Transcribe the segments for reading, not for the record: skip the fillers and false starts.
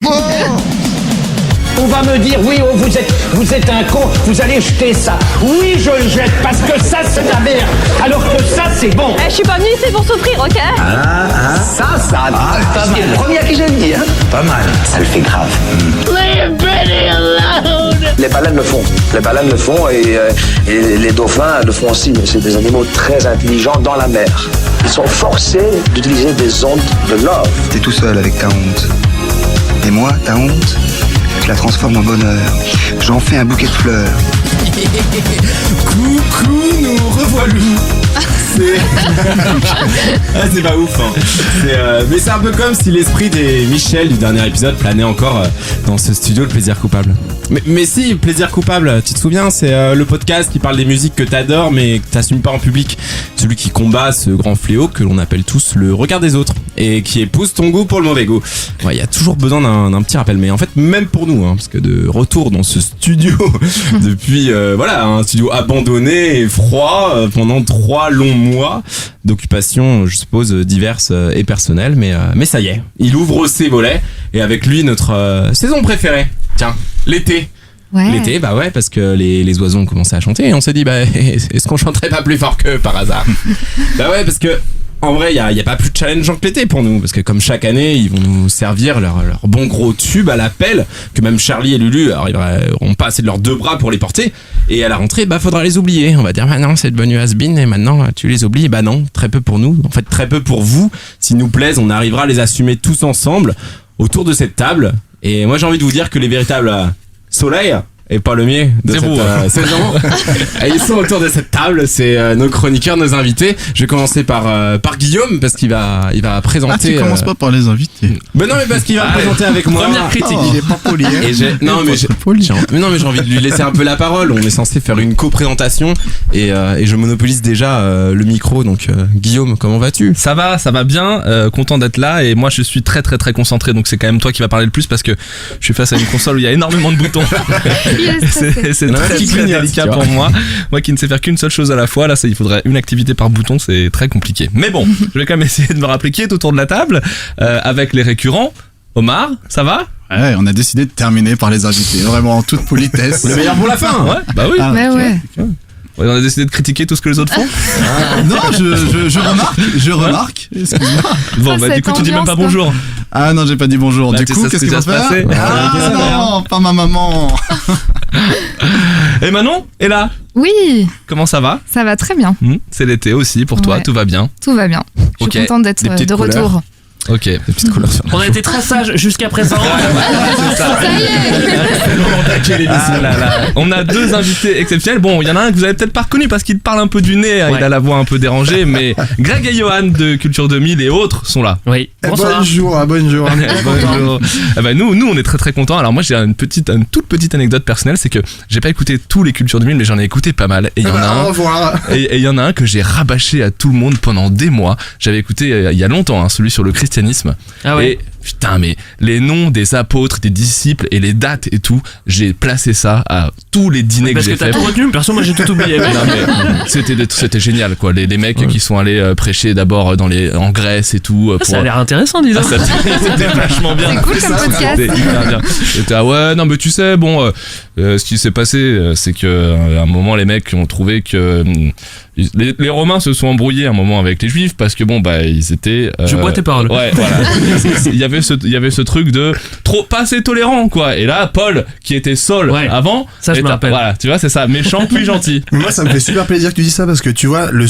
On va me dire, oui, oh, vous êtes un con, vous allez jeter ça. Oui, je le jette, parce que ça, c'est de la merde. Alors que ça, c'est bon. Je suis pas venue ici pour souffrir, ok? Ça, pas mal. C'est le premier à qui j'ai dit, hein. Pas mal. Ça le fait grave. Les baleines le font. Les baleines le font et les dauphins le font aussi. C'est des animaux très intelligents dans la mer. Ils sont forcés d'utiliser des ondes de love. T'es tout seul avec ta honte. Et moi, ta honte, je la transforme en bonheur. J'en fais un bouquet de fleurs. Coucou, nous revoilà. C'est pas ouf, hein. Mais c'est un peu comme si l'esprit des Michel du dernier épisode planait encore dans ce studio, le plaisir coupable. Mais si, plaisir coupable, tu te souviens, c'est le podcast qui parle des musiques que t'adores mais que t'assumes pas en public. Celui qui combat ce grand fléau que l'on appelle tous le regard des autres et qui épouse ton goût pour le mauvais goût. Ouais, y a toujours besoin d'un petit rappel, mais en fait même pour nous, hein, parce que de retour dans ce studio depuis un studio abandonné et froid pendant 3 longs mois d'occupation, je suppose, diverses et personnelles, mais ça y est, il ouvre ses volets et avec lui notre saison préférée. Tiens, l'été. Ouais. L'été, bah ouais, parce que les oiseaux ont commencé à chanter et on s'est dit, bah, est-ce qu'on chanterait pas plus fort qu'eux par hasard? Bah ouais, parce que en vrai, y a pas plus challengeant que l'été pour nous, parce que comme chaque année, ils vont nous servir leur bon gros tube à la pelle, que même Charlie et Lulu n'auront pas assez de leurs 2 bras pour les porter, et à la rentrée, bah faudra les oublier. On va dire, bah non, c'est devenu has-been, et maintenant tu les oublies. Bah non, très peu pour nous, en fait très peu pour vous. S'ils nous plaisent, on arrivera à les assumer tous ensemble, autour de cette table. Et moi j'ai envie de vous dire que les véritables soleils, et pas le mien de cette saison. Ils sont autour de cette table, c'est nos chroniqueurs, nos invités. Je vais commencer par Guillaume parce qu'il va présenter. Tu commences pas par les invités. Mais non, mais parce qu'il va présenter avec moi. Première critique. Il est pas poli. Hein. Et j'ai envie de lui laisser un peu la parole. On est censé faire une co-présentation et je monopolise déjà le micro. Donc Guillaume, comment vas-tu? Ça va bien. Content d'être là et moi je suis très très très concentré. Donc c'est quand même toi qui vas parler le plus parce que je suis face à une console où il y a énormément de boutons. C'est très délicat pour moi qui ne sais faire qu'une seule chose à la fois. Là il faudrait une activité par bouton, c'est très compliqué, mais bon, je vais quand même essayer de me rappeler qui est autour de la table avec les récurrents. Omar, ça va? Ouais, on a décidé de terminer par les invités, vraiment en toute politesse. Le meilleur pour la fin. Ouais, bah oui. Ouais. On a décidé de critiquer tout ce que les autres font. Non, je remarque. Excuse-moi. Bon, bah du coup tu dis même pas bonjour. Ah non, j'ai pas dit bonjour. Bah, du coup, qu'est-ce qui va se passer? Non, pas ma maman. Et Manon est là. Oui, Comment ça va? ça va très bien. C'est l'été aussi pour toi, Ouais. tout va bien. Tout va bien. Je suis Ok. contente d'être Des petites de couleurs. retour. Ok. Des petites couleurs sur On a été très sages jusqu'à présent. C'est ça. Ah là là. On a 2 invités exceptionnels. Bon, il y en a un que vous avez peut-être pas reconnu parce qu'il parle un peu du nez, il a la voix un peu dérangée, mais Greg et Johan de Culture 2000 et autres sont là. Oui. Bonsoir. Bonjour. Bonjour. Eh ben nous on est très très contents. Alors moi j'ai une toute petite anecdote personnelle, c'est que j'ai pas écouté tous les Culture 2000 mais j'en ai écouté pas mal et il y en a Au revoir. et il y en a un que j'ai rabâché à tout le monde pendant des mois. J'avais écouté il y a longtemps celui sur le christianisme. Ah ouais. Et putain, mais les noms des apôtres, des disciples et les dates et tout, j'ai placé ça à tous les dîners Parce que que j'ai t'as fait. tout retenu, perso moi j'ai tout oublié. Non, mais c'était génial quoi, les mecs qui sont allés prêcher d'abord en Grèce et tout pour... Ça a l'air intéressant, dis donc. C'était vachement bien. C'est cool comme podcast. C'était hyper bien. J'étais ouais non mais tu sais bon ce qui s'est passé c'est que à un moment les mecs ont trouvé que les Romains se sont embrouillés un moment avec les Juifs parce que bon bah ils étaient Je bois tes paroles. ouais voilà il y avait ce truc de trop pas assez tolérant quoi, et là Paul qui était Saul avant ça je me rappelle. voilà tu vois c'est ça, méchant puis gentil. Moi ça me fait super plaisir que tu dis ça parce que tu vois la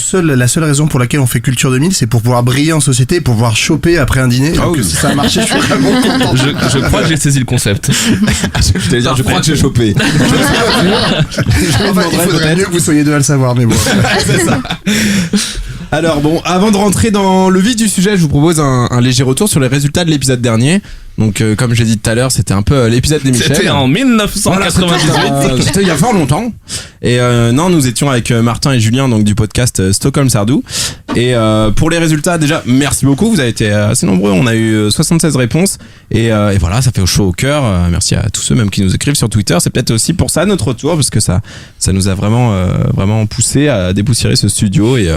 seule raison pour laquelle on fait Culture 2000 c'est pour pouvoir briller en société et pour pouvoir choper après un dîner. Donc si ça a marché je suis vraiment content. Je crois que j'ai saisi le concept. Je t'allais dire, je crois que j'ai chopé. Enfin, il faudrait mieux que vous soyez 2 à le savoir mais bon. C'est ça. Alors bon, avant de rentrer dans le vif du sujet, je vous propose un léger retour sur les résultats de l'épisode dernier. Donc comme j'ai dit tout à l'heure, c'était un peu l'épisode des Michel. C'était en 1998. C'était il y a fort longtemps. Et non, nous étions avec Martin et Julien donc du podcast Stockholm Sardou. Et pour les résultats, déjà merci beaucoup, vous avez été assez nombreux. On a eu 76 réponses et voilà, ça fait chaud au cœur. Merci à tous ceux même qui nous écrivent sur Twitter. C'est peut-être aussi pour ça notre retour parce que ça nous a vraiment poussé à dépoussiérer ce studio et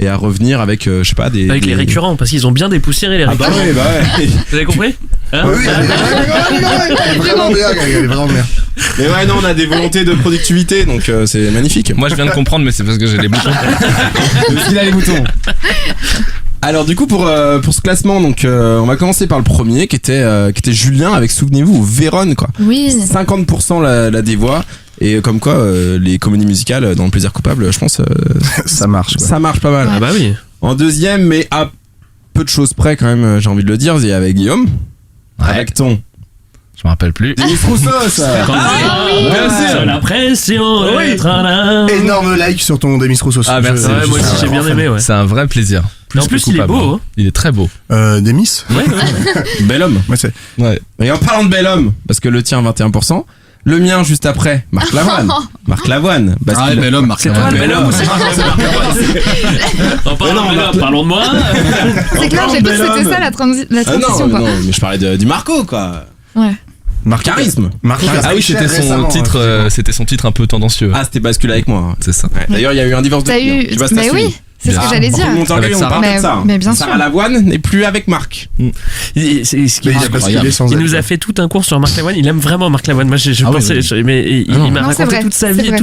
à revenir avec je sais pas Avec les récurrents, parce qu'ils ont bien dépoussiéré les récurrents. Bah ouais. Vous avez compris hein? Oui, elle est vraiment bien, elle est vraiment bien. Mais ouais, non, on a des volontés de productivité, donc c'est magnifique. Moi je viens de comprendre, mais c'est parce que j'ai les boutons. Parce qu'il a les boutons. Alors du coup pour ce classement, donc on va commencer par le premier qui était Julien avec, souvenez-vous, Vérone quoi. Oui. 50% la dévoie. Et comme quoi les comédies musicales dans le plaisir coupable, je pense ça marche quoi. Ça marche pas mal. Ah bah oui. En deuxième, mais à peu de choses près quand même, j'ai envie de le dire, il y avait Guillaume avec ton Je me rappelle plus. Demis Rousseau, ça. Bien sûr. La pression d'être un homme. Énorme like sur ton Demis Rousseau. Ah merci. Ouais, moi aussi j'ai bien aimé, ouais. C'est un vrai plaisir. En plus, il est beau, hein. Il est très beau. Demis. Bel homme. Ouais, c'est. Ouais. Et en parlant de bel homme, parce que le tien 21%, le mien juste après, Marc Lavoine. Marc Lavoine. Ah, bel homme, Marc C'est toi Lavoine. le bel homme ou c'est En parlant de bel homme, parlons de moi. C'est clair, j'ai cru que c'était ça la transition, non, quoi. non, mais je parlais du Marco, quoi. Ouais. Marc Charisme. Marc Ah oui, c'était son titre. C'était son titre un peu tendancieux. Ah, c'était basculé avec moi. C'est ça. Ouais. D'ailleurs, il y a eu un divorce de T'as filles, hein. eu. Tu vois, Mais oui, c'est ce que j'allais dire. On Avec Sarah. parle de ça. Mais bien sûr. Sarah Lavoine n'est plus avec Marc. Il nous a fait tout un cours sur Marc Lavoine. Il aime vraiment Marc Lavoine. Moi, je pensais, mais il m'a raconté toute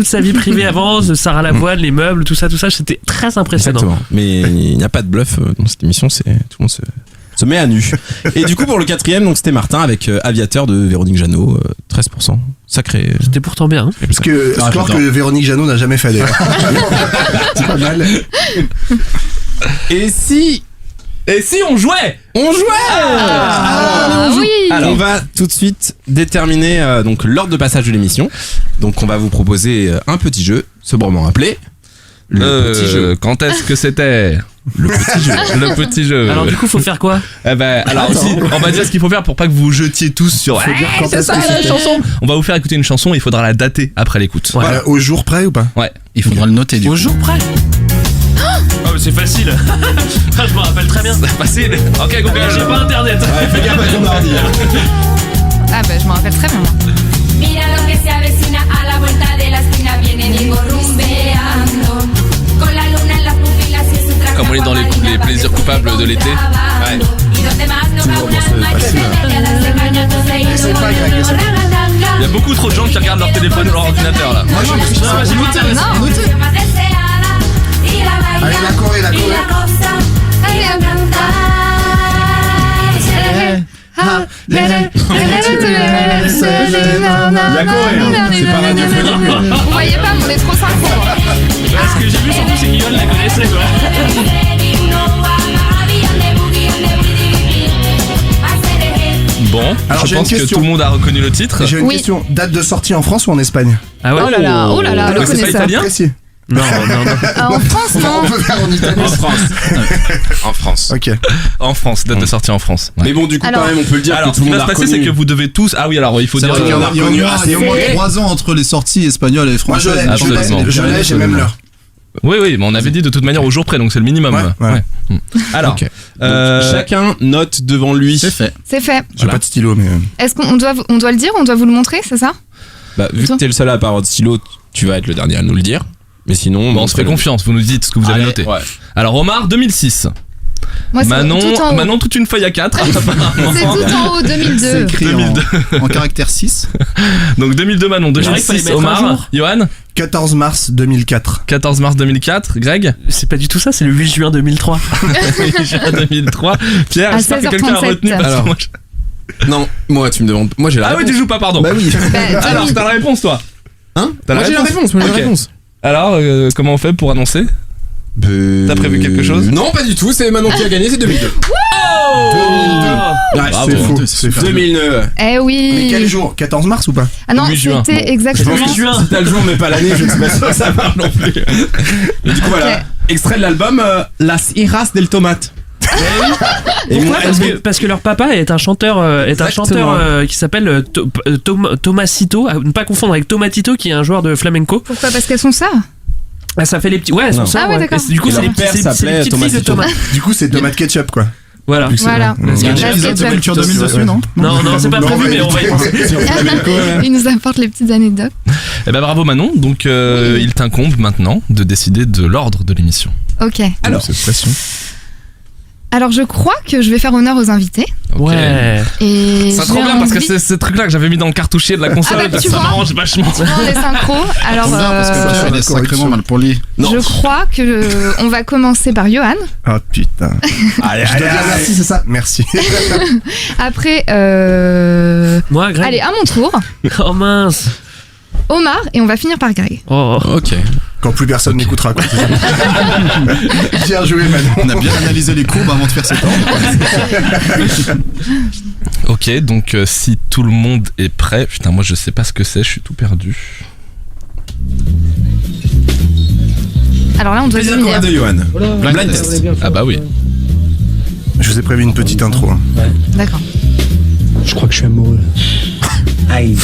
sa vie privée avant, Sarah Lavoine, les meubles, tout ça. C'était très impressionnant. Exactement. Mais il n'y a pas de bluff dans cette émission. C'est tout le monde se met à nu. Et du coup, pour le quatrième, donc c'était Martin avec Aviateur de Véronique Jeannot, 13%. Sacré. C'était pourtant bien. Hein. Parce que score que Véronique Jeannot n'a jamais fait d'ailleurs. C'est pas mal. Et si on jouait Oui. Alors, on va tout de suite déterminer donc l'ordre de passage de l'émission. Donc, on va vous proposer un petit jeu, sobrement appelé le petit jeu. Quand est-ce que c'était Le petit jeu. Le petit jeu. Alors du coup, faut faire quoi? Eh ben, alors aussi, on va dire ce qu'il faut faire pour pas que vous vous jetiez tous sur. C'est ça la chanson. On va vous faire écouter une chanson. Il faudra la dater après l'écoute. Ouais. Au jour près ou pas? Ouais, il faudra le noter du coup. Au jour près. Oh, mais c'est facile. Je me rappelle très bien. C'est facile. Ok, Google. J'ai pas internet. Ouais, fais gaffe à ton ordi. Ah bah je me rappelle très bien. Mira lo que se avecina a la vuelta de la esquina viene Diego rumbeando con la luna en las pupilas y su traje. Comme on est dans les plaisirs coupables de l'été. Ouais. Il y a beaucoup trop de gens qui regardent leur téléphone ou leur ordinateur là. Moi j'ai noté. Allez, la Corée. C'est pas radiophonique. Vous voyez pas, mais on est trop synchro. Ce que j'ai vu surtout, c'est qu'Yon la connaissait quoi. Bon, alors je pense que tout le monde a reconnu le titre. J'ai une question. Date de sortie en France ou en Espagne? Ah ouais. Oh là là, le c'est pas connaisseur. italien? Précis. Non. Ah, en France, non. On peut faire en Italie. En France. Ok. En France, date de sortie en France. Ouais. Mais bon, du coup, Alors- quand même, on peut le dire. Alors, que ce tout qui le va monde se a passer, c'est reconnu. que vous devez tous. Ah oui, alors il faut C'est dire. vrai qu'il y en a Il y a reconnu au moins assez. 3 ans entre les sorties espagnoles et Moi, françaises. je l'ai, j'ai même l'heure. Oui, mais on avait dit de toute manière au jour près, donc c'est le minimum. Ouais. Alors, Ok. Donc, chacun note devant lui. C'est fait. C'est fait. J'ai pas de stylo, mais. Est-ce qu'on doit le dire? On doit vous le montrer, c'est ça? Bah, vu que t'es le seul à pas avoir de stylo, tu vas être le dernier à nous le dire. Mais sinon, bon, on se fait confiance, vous nous dites ce que vous avez noté. Ouais. Alors, Omar, 2006. Moi, c'est Manon, tout en haut. Manon, toute une feuille à 4. C'est tout en haut, 2002. C'est écrit 2002. en caractère 6. Donc 2002 Manon, vrai qu'il fallait 2006 mettre un Omar, jour. Johan, 14 mars 2004. 14 mars 2004, Greg, C'est pas du tout ça, c'est le 8 juin 2003. 2003, Pierre, À j'espère que quelqu'un a 16h37. retenu. parce que Alors. moi, Non, moi, tu me demandes. Moi, j'ai la Ah oui, réponse. tu joues pas, pardon. Bah oui. Alors, Tommy. t'as la réponse, toi. Hein T'as la Moi, j'ai la réponse réponse. Moi, j'ai Ok. la réponse. Alors, comment on fait pour annoncer? T'as prévu quelque chose? Non, pas du tout. C'est Manon qui a gagné, c'est 2002. Ouais, Bravo. C'est faux. C'est faux. 2009. Eh oui. Mais quel jour? 14 mars ou pas? Ah non, 8 juin. c'était Bon. exactement. 8 juin. Si t'as le jour mais pas l'année, je ne sais pas si ça marche non plus. Et du coup, voilà. Extrait de l'album Las Iras del Tomate. Et moi, Parce que leur papa est un chanteur, Exactement. qui s'appelle Tomasito, à ne pas confondre avec Tomatito qui est un joueur de flamenco. Pourquoi? Parce qu'elles sont ça. Ah, ça fait les petits. Ouais, elles sont Non. ça. Ah ouais, d'accord. Et du coup, Et c'est leur les père c'est les s'appelait petites filles de Tomasito. Thomas. Du coup, c'est tomate ketchup quoi. Voilà. Voilà. Il y a un La épisode de ketchup. Culture 2000 dessus, non? Non, c'est pas Non, prévu, mais on va y penser. Il nous apporte les petites anecdotes. Eh ben bravo Manon, donc il t'incombe maintenant de décider de l'ordre de l'émission. Ok. Alors, Cette pression. Alors je crois que je vais faire honneur aux invités. Ouais. Et c'est trop bien parce que c'est ce truc là que j'avais mis dans le cartouchier de la console, ça m'arrange vachement. Tu vois, les synchros. Alors parce que Pierre, il est sacrément mal poli. Je crois que on va commencer par Johan. Oh putain. Allez, merci, c'est ça. Merci. Après moi, Greg. Allez, à mon tour. Oh mince. Omar et on va finir par Greg. Oh. Ok. Quand plus personne n'écoutera. Quoi. Bien joué, Manon. On a bien analysé les courbes avant de faire cet ordre. Ok, donc si tout le monde est prêt, putain, moi je sais pas ce que c'est, je suis tout perdu. Alors là, on doit Plaisir qu'on de Johan. Blind test. Ah bah oui. Je vous ai prévu une petite intro. Hein. Ouais. D'accord. Je crois que je suis amoureux. Aïe.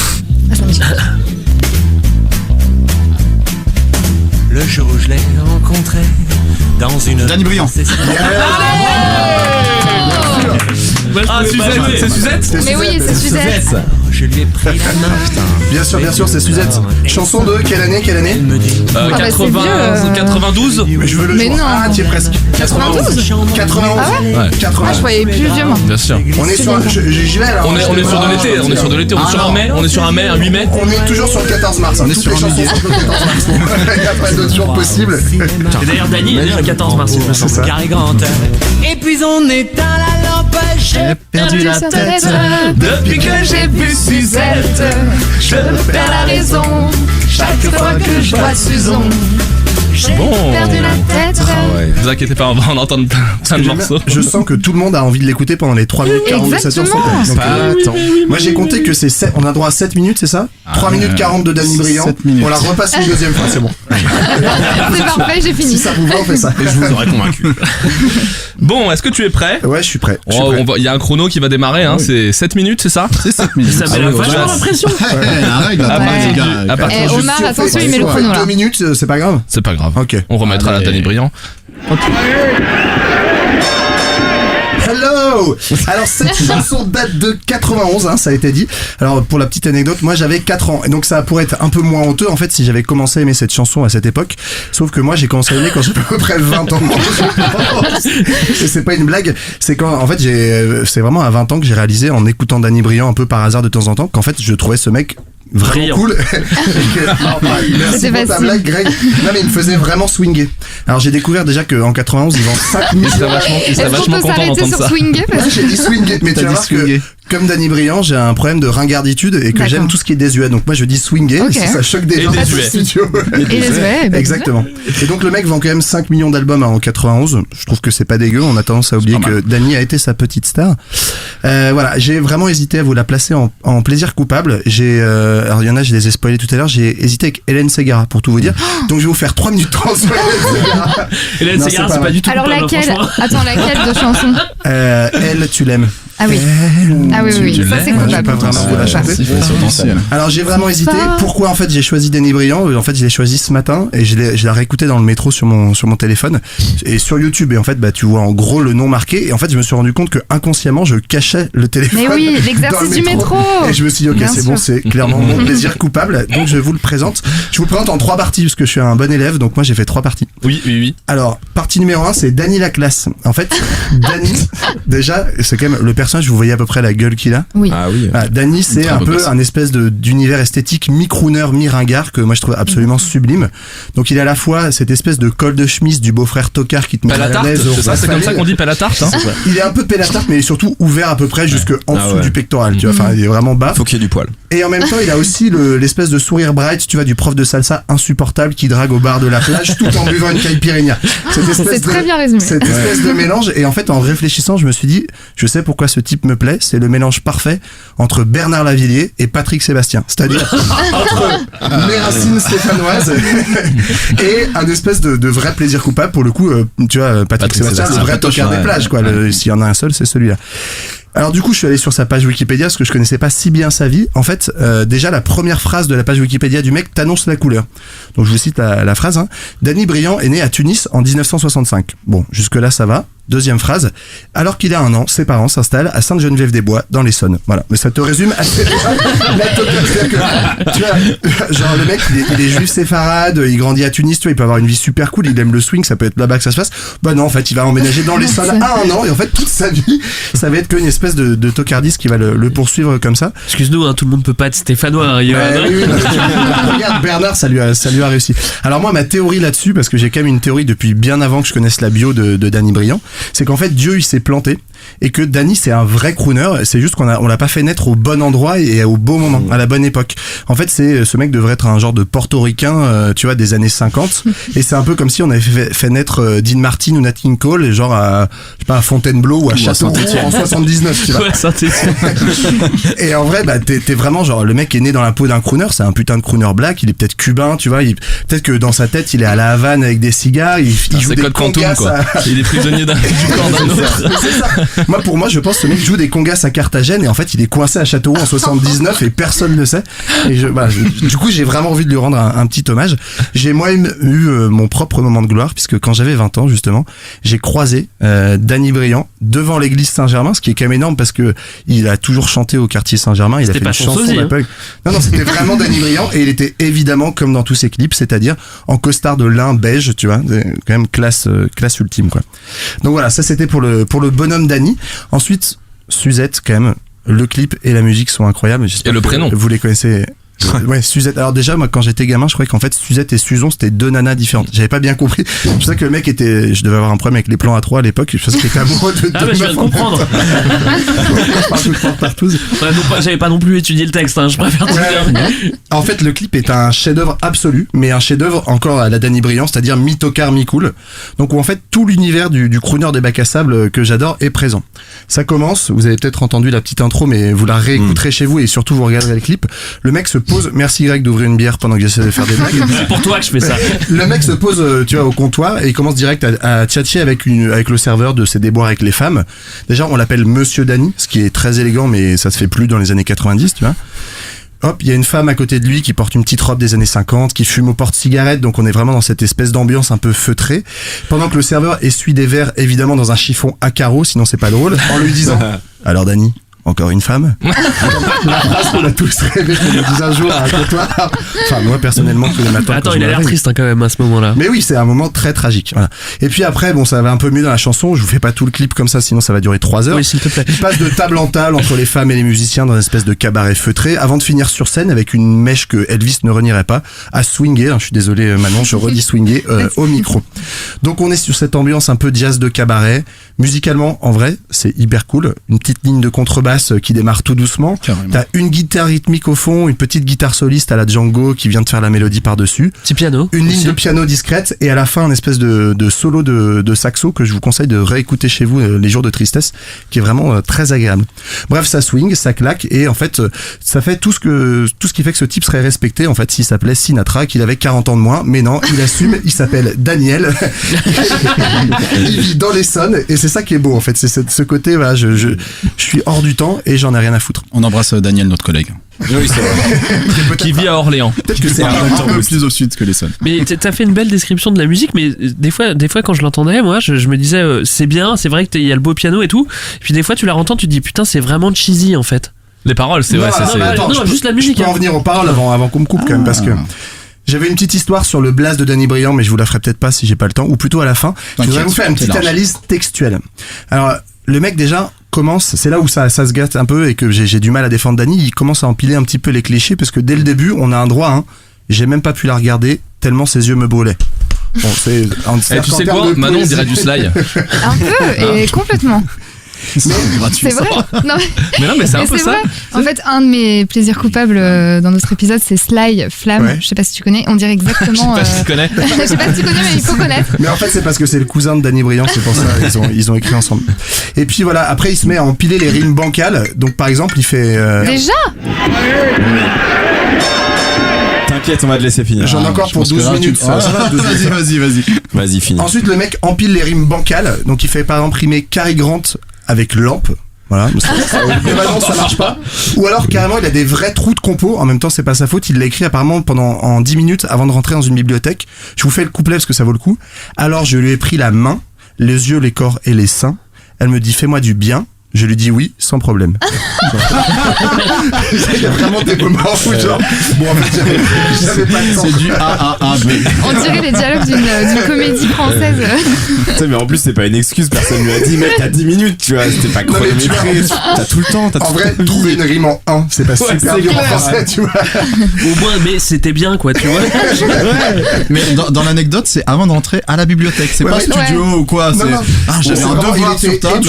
Ah, ça me dit. Le jour où je l'ai rencontré dans une... Danny Briand. Ah, Suzette, c'est Suzette? Mais oui, c'est Suzette. Je lui ai pris la main. Bien sûr, c'est Suzette. Chanson de quelle année 92. Mais je veux le Mais jour. non. Ah, tu es presque. 92. 91. Ah ouais? Ouais. 91. Ah, je croyais plus vieux, moi. Bien sûr. On est sur. J'y vais alors. On est sur de l'été, on est sur de l'été, on est sur un mai, on est sur un 8 mai. On est toujours sur le 14 mars. On est Toutes sur les un chansons millier. sont le 14 mars. Il n'y a pas d'autre jour possible. Et d'ailleurs, Dany est né le 14 mars, il me semble. Carré grande. Et puis on éteint la lampe, j'ai Perdu la tête. depuis que j'ai vu Suzette. Je perds la raison. Chaque fois que je vois Suzon. J'ai perdu la tête. Vous inquiétez pas, on va en entendre plein de morceaux. Je sens que tout le monde a envie de l'écouter pendant les 3 minutes 40 de cette chanson. Exactement. Donc, moi j'ai compté que c'est 7, on a droit à 7 minutes, c'est ça 3 minutes 40 de Danny Briand. 7 minutes. On la repasse une deuxième fois, c'est bon. C'est parfait, j'ai fini. Si ça vous va, on fait ça. Et je vous aurais convaincu. Bon, est-ce que tu es prêt? Ouais, je suis prêt. Il y a un chrono qui va démarrer, hein, c'est 7 minutes, c'est ça? C'est 7 minutes. Ça met la vachement l'impression. La règle, Ah, les gars. à partir Eh, de- Omar, attention, il met le chrono là. 2 minutes, c'est pas grave. C'est pas grave. Ok. On remettra la Danny Briand. Hello. Alors cette chanson date de 91, hein, ça a été dit. Alors pour la petite anecdote, moi j'avais 4 ans et donc ça pourrait être un peu moins honteux en fait si j'avais commencé à aimer cette chanson à cette époque. Sauf que moi j'ai commencé à aimer quand j'avais à peu près 20 ans. Et c'est pas une blague, c'est quand en fait c'est vraiment à 20 ans que j'ai réalisé en écoutant Danny Briand un peu par hasard de temps en temps qu'en fait je trouvais ce mec vraiment Brillant. cool. Merci C'était pour ta facile. blague, Greg. Non mais il me faisait vraiment swinger. Alors j'ai découvert déjà qu'en 91 ils vendent 5 millions. Il serait Est-ce qu'on vachement peut content s'arrêter d'entendre sur ça. Swinguer Ouais, j'ai dit swinger, mais tu vas voir que comme Danny Briand, j'ai un problème de ringarditude et que D'accord. j'aime tout ce qui est désuet. Donc moi je dis swinger, Ok. ça choque des Et gens dans désuet. le studio. Et les ouais, bah, Exactement. Et donc le mec vend quand même 5 millions d'albums en 91. Je trouve que c'est pas dégueu. On a tendance à oublier pas que mal. Danny a été sa petite star. Voilà, j'ai vraiment hésité à vous la placer en plaisir coupable. Alors il y en a, je les ai spoilés tout à l'heure. J'ai hésité avec Hélène Ségara pour tout vous dire. Donc je vais vous faire 3 minutes 30 sur Hélène Ségara. Hélène Non, Ségara, c'est c'est pas pas du tout Alors coupable, laquelle franchement. Attends, laquelle de chanson Elle, tu l'aimes. Ah oui. Ah oui, oui, Tu ça l'aimes c'est Ouais, j'ai coupable. pas vraiment vous la chanter. Potentiel. Alors j'ai vraiment hésité. pas. Pourquoi en fait j'ai choisi Danny Briand? En fait je l'ai choisi ce matin et je l'ai réécouté dans le métro sur mon téléphone et sur YouTube et en fait bah tu vois en gros le nom marqué et en fait je me suis rendu compte que inconsciemment je cachais le téléphone. Mais oui, dans l'exercice le du métro. Et je me suis dit ok Bien c'est sûr. bon, c'est clairement mon plaisir coupable donc je vous le présente. Je vous le présente en 3 parties parce que je suis un bon élève donc moi j'ai fait 3 parties. Oui. Alors, partie numéro 1, c'est Danny la classe. En fait, Danny, déjà, c'est quand même le personnage, vous voyez à peu près la gueule qu'il a. Oui. Ah oui. Voilà, Danny, c'est Très un beau peu gosse. un espèce d'univers esthétique mi-crooner, mi-ringard que moi je trouve absolument sublime. Donc il est à la fois cette espèce de col de chemise du beau-frère tocard qui te met Pelle à à tarte, l'aise. c'est ça, c'est comme ça qu'on dit pelle à tarte, hein. Il est un peu pelle à tarte, mais il est surtout ouvert à peu près jusque en dessous ouais. du pectoral. Tu vois, enfin, il est vraiment bas. Faut qu'il y ait du poil. Et en même temps, il a aussi l'espèce de sourire bright, tu vois, du prof de salsa insupportable qui drague au bar de la plage tout en buvant une caipirinha. Cette espèce C'est très de- bien résumé. Cette espèce de mélange. Et en fait, en réfléchissant, je me suis dit, je sais pourquoi ce type me plaît. C'est le mélange parfait entre Bernard Lavilliers et Patrick Sébastien. C'est-à-dire entre mes racines stéphanoises et un espèce de vrai plaisir coupable. Pour le coup, tu vois, Patrick Sébastien, le vrai tocard des plages, quoi. S'il y en a un seul, c'est celui-là. Alors du coup, je suis allé sur sa page Wikipédia parce que je connaissais pas si bien sa vie. En fait, déjà la première phrase de la page Wikipédia du mec t'annonce la couleur. Donc je vous cite la phrase. Hein. Danny Briand est né à Tunis en 1965. Bon, jusque là ça va. Deuxième phrase. Alors qu'il a 1 an, ses parents s'installent à Sainte-Geneviève-des-Bois, dans l'Essonne. Voilà. Mais ça te résume assez la totale. Tu vois, genre le mec, il est juif séfarade, il grandit à Tunis, tu vois, il peut avoir une vie super cool, il aime le swing, ça peut être là-bas que ça se passe. Bah non, en fait, il va emménager dans l'Essonne à 1 an, et en fait, toute sa vie, ça va être qu'une espèce de tocardiste qui va le poursuivre comme ça. Excuse-nous, hein, tout le monde peut pas être stéphanois, hein, Johan. Oui, regarde, Bernard, ça lui a réussi. Alors moi, ma théorie là-dessus, parce que j'ai quand même une théorie depuis bien avant que je connaisse la bio de Danny Briand, c'est qu'en fait Dieu il s'est planté et que Danny c'est un vrai crooner, c'est juste qu'on l'a pas fait naître au bon endroit et au bon moment, à la bonne époque. En fait ce mec devrait être un genre de portoricain, tu vois, des années 50, et c'est un peu comme si on avait fait naître Dean Martin ou Nat King Cole, genre à, je sais pas, à Fontainebleau ou à Châteauroux en 79, tu vois. Ouais, Saint-Étienne. Et en vrai, bah t'es vraiment genre, le mec est né dans la peau d'un crooner, c'est un putain de crooner black, il est peut-être cubain, tu vois, peut-être que dans sa tête il est à la Havane avec des cigares, il joue des congas, quoi. Il est prisonnier du corps d'un autre. C'est ça. Pour moi, je pense que ce mec joue des congas à Carthagène et en fait, il est coincé à Châteauroux en 79 et personne ne sait. Et du coup, j'ai vraiment envie de lui rendre un petit hommage. J'ai moi-même eu mon propre moment de gloire puisque quand j'avais 20 ans, justement, j'ai croisé Danny Briand devant l'église Saint-Germain, ce qui est quand même énorme parce que il a toujours chanté au quartier Saint-Germain. Il a fait une chanson d'Apple. Non, c'était vraiment Danny Briand et il était évidemment comme dans tous ses clips, c'est-à-dire en costard de lin beige, tu vois, quand même classe ultime, quoi. Donc voilà, ça c'était pour le bonhomme Danny. Ensuite, Suzette, quand même, le clip et la musique sont incroyables. Et le prénom. Vous les connaissez. Ouais, Suzette. Alors déjà, moi, quand j'étais gamin, je croyais qu'en fait, Suzette et Suzon, c'était 2 nanas différentes. J'avais pas bien compris. C'est pour ça que le mec je devais avoir un problème avec les plans à 3 à l'époque. Je pensais qu'il était amoureux de 2 meufs. Ah, mais je viens de comprendre. J'avais pas non plus étudié le texte, hein, je préfère te dire. En fait, le clip est un chef-d'œuvre absolu, mais un chef-d'œuvre encore à la Danny Briand, c'est-à-dire mi-tocard, mi-cool. Donc, où en fait, tout l'univers du crooner des bacs à sable que j'adore est présent. Ça commence, vous avez peut-être entendu la petite intro, mais vous la réécouterez chez vous et surtout vous regarderez le clip. Le mec se pose, merci Greg d'ouvrir une bière pendant que j'essaie de faire des blagues. C'est pour toi que je fais ça. Le mec se pose, tu vois, au comptoir et il commence direct à tchatcher avec le serveur de ses déboires avec les femmes. Déjà, on l'appelle Monsieur Danny, ce qui est très élégant, mais ça se fait plus dans les années 90, tu vois. Hop, il y a une femme à côté de lui qui porte une petite robe des années 50, qui fume au porte-cigarette, donc on est vraiment dans cette espèce d'ambiance un peu feutrée. Pendant que le serveur essuie des verres, évidemment dans un chiffon à carreaux, sinon c'est pas drôle, en lui disant « Alors Danny, encore une femme ?» La phrase qu'on a tous rêvé qu'on le dise un jour à un comptoir. Enfin, moi personnellement, tous les matins. Attends, il a l'air triste quand même à ce moment-là. Mais oui, c'est un moment très tragique. Voilà. Et puis après, bon, ça va un peu mieux dans la chanson. Je vous fais pas tout le clip comme ça, sinon ça va durer 3 heures. Oui, s'il te plaît. Il passe de table en table entre les femmes et les musiciens dans une espèce de cabaret feutré, avant de finir sur scène avec une mèche que Elvis ne renierait pas, à swinger. Je suis désolé, Manon, je redis swinger au micro. Donc on est sur cette ambiance un peu jazz de cabaret. Musicalement, en vrai, c'est hyper cool. Une petite ligne de contrebasse qui démarre tout doucement. Carrément. T'as une guitare rythmique au fond, une petite guitare soliste à la Django qui vient de faire la mélodie par-dessus. Petit piano. Une ligne de piano discrète et à la fin un espèce de solo de saxo que je vous conseille de réécouter chez vous les jours de tristesse, qui est vraiment très agréable. Bref, ça swing, ça claque et en fait ça fait tout ce qui fait que ce type serait respecté en fait s'il s'appelait Sinatra, qu'il avait 40 ans de moins, mais non, il assume, il s'appelle Daniel. Il vit dans l'Essonne et c'est ça qui est beau en fait, c'est ce côté voilà, je suis hors du temps et j'en ai rien à foutre. On embrasse Daniel, notre collègue. Oui, c'est vrai. Qui vit à Orléans. Peut-être que c'est un peu plus au sud que l'Essonne. Mais t'as fait une belle description de la musique, mais des fois quand je l'entendais, moi, je me disais, c'est bien, c'est vrai qu'il y a le beau piano et tout. Et puis des fois, tu la entends, tu te dis, putain, c'est vraiment cheesy en fait. Les paroles, c'est vrai. Non, juste la musique. Je peux en venir aux paroles avant qu'on me coupe quand même, parce que j'avais une petite histoire sur le blast de Danny Briand, mais je vous la ferai peut-être pas si j'ai pas le temps, ou plutôt à la fin. Je voudrais vous faire une petite analyse textuelle. Alors, le mec déjà commence, c'est là où ça se gâte un peu et que j'ai du mal à défendre Danny, il commence à empiler un petit peu les clichés parce que dès le début, on a un droit, hein, j'ai même pas pu la regarder tellement ses yeux me brûlaient. Bon, tu sais quoi, Manon on dirait du Sly. Un peu et complètement. C'est vrai. Non, mais c'est un peu ça. Vrai. En fait, un de mes plaisirs coupables dans notre épisode, c'est Sly Flamme. Ouais. Je sais pas si tu connais. On dirait exactement. Je sais pas si tu connais. Je sais pas si tu connais, mais il faut connaître. Mais en fait, c'est parce que c'est le cousin de Danny Briand, c'est pour ça ils ont écrit ensemble. Et puis voilà, après il se met à empiler les rimes bancales. Donc par exemple, il fait. Déjà. T'inquiète, on va te laisser finir. J'en ai encore pour 12 minutes. Vas-y, finis. Ensuite, le mec empile les rimes bancales. Donc il fait par exemple rimer Cary Grant avec lampe. Voilà. Globalement, ça marche pas. Ou alors, carrément, il a des vrais trous de compo. En même temps, c'est pas sa faute. Il l'a écrit apparemment en 10 minutes avant de rentrer dans une bibliothèque. Je vous fais le couplet parce que ça vaut le coup. Alors, je lui ai pris la main. les yeux, les corps et les seins. Elle me dit fais-moi du bien. Je lui dis oui, sans problème. Il y a vraiment des moments où genre, bon en fait j'avais pas le temps. C'est du A-A-A-B. On dirait les dialogues d'une comédie française. Tu sais, mais en plus, c'est pas une excuse, personne lui a dit, mec, t'as 10 minutes, tu vois, c'était pas chronométré, t'as tout le temps, En vrai, trouver une rime en 1, c'est pas super dur en français, tu vois. Au moins, mais c'était bien, quoi, tu vois. Mais dans l'anecdote, c'est avant d'entrer à la bibliothèque. C'est pas studio ou quoi. Non, non. J'avais un devoir sur table.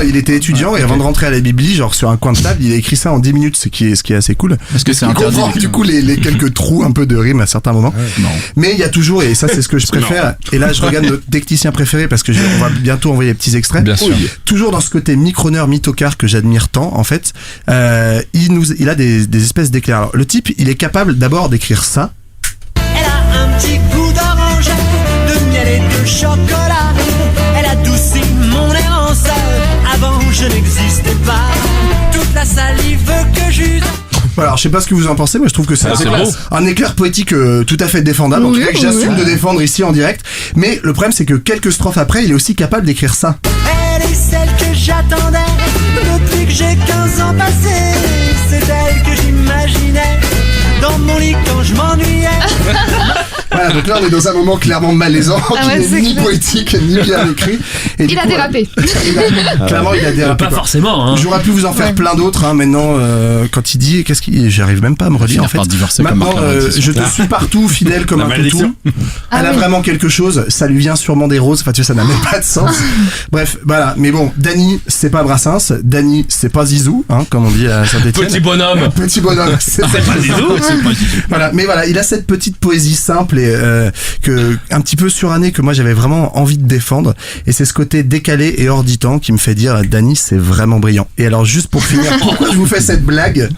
Il était étudiant et avant de rentrer à la bibli, genre sur un coin de table, il a écrit ça en 10 minutes, ce qui est assez cool. Parce que c'est interdit. Du coup, les quelques trous un peu de rime à certains moments. Non. Mais il y a toujours, et ça c'est ce que je préfère, et là je regarde notre technicien préféré parce que on va bientôt envoyer les petits extraits. Bien sûr. Toujours dans ce côté microneur, mythocard que j'admire tant, en fait, il a des espèces d'éclairs. Alors, le type, il est capable d'abord d'écrire ça. Elle a un petit goût d'orange, de miel et de chocolat. Elle adoucit mon errance. Avant je n'existais pas. Toute la salive que j'use. Voilà, alors je sais pas ce que vous en pensez, mais je trouve que c'est un éclair poétique tout à fait défendable, en tout cas que j'assume de défendre ici en direct. Mais le problème c'est que quelques strophes après, il est aussi capable d'écrire ça. Elle est celle que j'attendais depuis que j'ai 15 ans passés. C'est elle que j'imaginais dans mon lit quand je m'ennuyais. Voilà, donc là on est dans un moment clairement malaisant, qui n'est ni poétique ni bien écrit. Et Il a dérapé. Clairement il a dérapé. Pas forcément, hein. J'aurais pu vous en faire plein d'autres, hein, maintenant, quand il dit, j'arrive même pas à me redire en fait. Maintenant, je te suis partout, fidèle comme un toutou. Elle a vraiment quelque chose, ça lui vient sûrement des roses, enfin tu vois, ça n'a même pas de sens. Bref, voilà, mais bon, Dany, c'est pas Brassens, Dany, c'est pas Zizou, hein, comme on dit à Saint-Etienne. Petit bonhomme. Petit bonhomme, c'est pas Zizou. Voilà, mais voilà, il a cette petite poésie simple et que un petit peu surannée que moi j'avais vraiment envie de défendre, et c'est ce côté décalé et hors du temps qui me fait dire Dany, c'est vraiment brillant. Et alors juste pour finir, pourquoi je vous fais cette blague?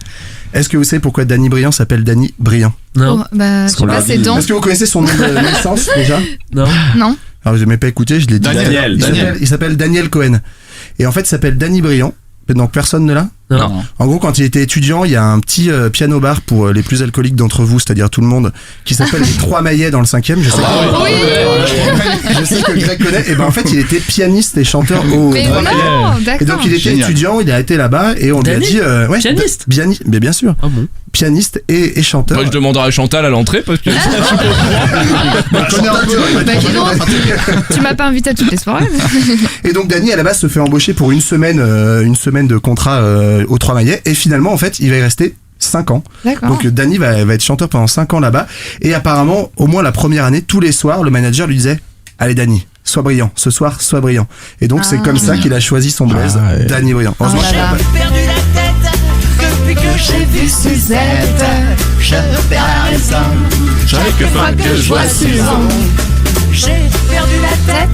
Est-ce que vous savez pourquoi Dany Briand s'appelle Dany Briand? Non. Oh, bah, je sais pas, c'est dans. Est-ce que vous connaissez son nom de naissance déjà? Non. Non. Alors vous n'avez pas écouté, je l'ai dit. Daniel. Il s'appelle Daniel Cohen. Et en fait, il s'appelle Dany Briand. Donc personne ne l'a? Non. En gros, quand il était étudiant, il y a un petit piano bar pour les plus alcooliques d'entre vous, c'est-à-dire tout le monde, qui s'appelle les Trois Maillets dans le 5e. Je sais je sais que Greg connaît. Et ben en fait, il était pianiste et chanteur au Mais Trois Maillets. non, d'accord. Et donc il était étudiant, il a été là-bas et on lui a dit pianiste. Mais bien sûr. Ah bon. Pianiste et chanteur. Moi, je demanderai à Chantal à l'entrée parce que. Tu m'as pas invité à toutes les soirées. Et donc Dany à la base se fait embaucher pour une semaine de contrat aux Trois Maillets, et finalement en fait il va y rester 5 ans. D'accord. Donc Dany va être chanteur pendant 5 ans là-bas, et apparemment au moins la première année, tous les soirs le manager lui disait allez Dany, sois brillant, ce soir sois brillant. Et donc c'est comme ça qu'il a choisi son blaze, Dany Briand. J'ai perdu la tête depuis que j'ai vu Suzette. Je perds la raison chaque fois que je vois Susan. J'ai perdu la tête.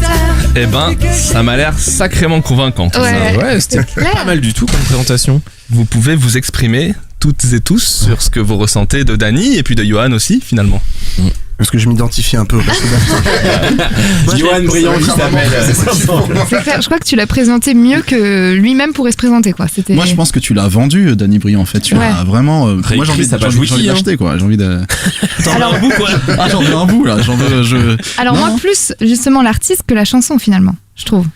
Eh ben, ça m'a l'air sacrément convaincant. Ouais, c'était pas mal du tout comme présentation. Vous pouvez vous exprimer toutes et tous sur ce que vous ressentez de Dany et puis de Johan aussi, finalement. Parce que je m'identifie un peu au Johan Briand qui s'appelle. C'est clair, je crois que tu l'as présenté mieux que lui-même pourrait se présenter, quoi. C'était. Moi je pense que tu l'as vendu, Dany Briand, en fait. Tu l'as vraiment. Moi j'ai envie d'acheter, quoi. J'ai envie de. Alors, un bout, quoi. Ah, j'en veux un bout là. Alors moi, plus justement l'artiste que la chanson, finalement, je trouve.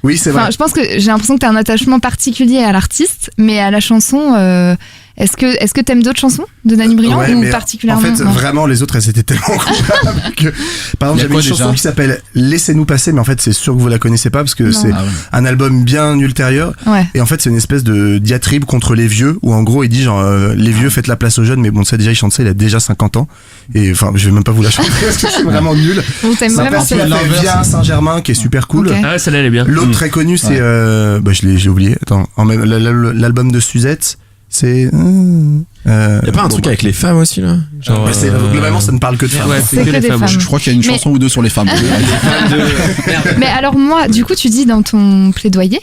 Oui, c'est vrai. Enfin, je pense que j'ai l'impression que tu as un attachement particulier à l'artiste, mais à la chanson, est-ce que t'aimes d'autres chansons de Dany Briand ou particulièrement? En fait, vraiment, les autres, elles étaient tellement coupables que... Par exemple, j'avais une chanson qui s'appelle Laissez-nous passer, mais en fait, c'est sûr que vous la connaissez pas parce que c'est un album bien ultérieur. Ouais. Et en fait, c'est une espèce de diatribe contre les vieux, où en gros, il dit genre, les vieux, faites la place aux jeunes, mais bon, ça déjà, il chante ça, il a déjà 50 ans. Et enfin, je vais même pas vous la chanter parce que c'est vraiment nul. Vous t'aimes vraiment ça? Via Saint-Germain, qui est super cool. Okay. Ah, celle-là, elle est bien. L'autre très connu, c'est, j'ai oublié. Attends, l'album de Suzette. C'est. Y'a pas un truc avec les femmes aussi là? Genre, globalement, ça ne parle que de femmes. Ouais, c'est que des femmes. Je crois qu'il y a une chanson ou deux sur les femmes. Mais alors, moi, du coup, tu dis dans ton plaidoyer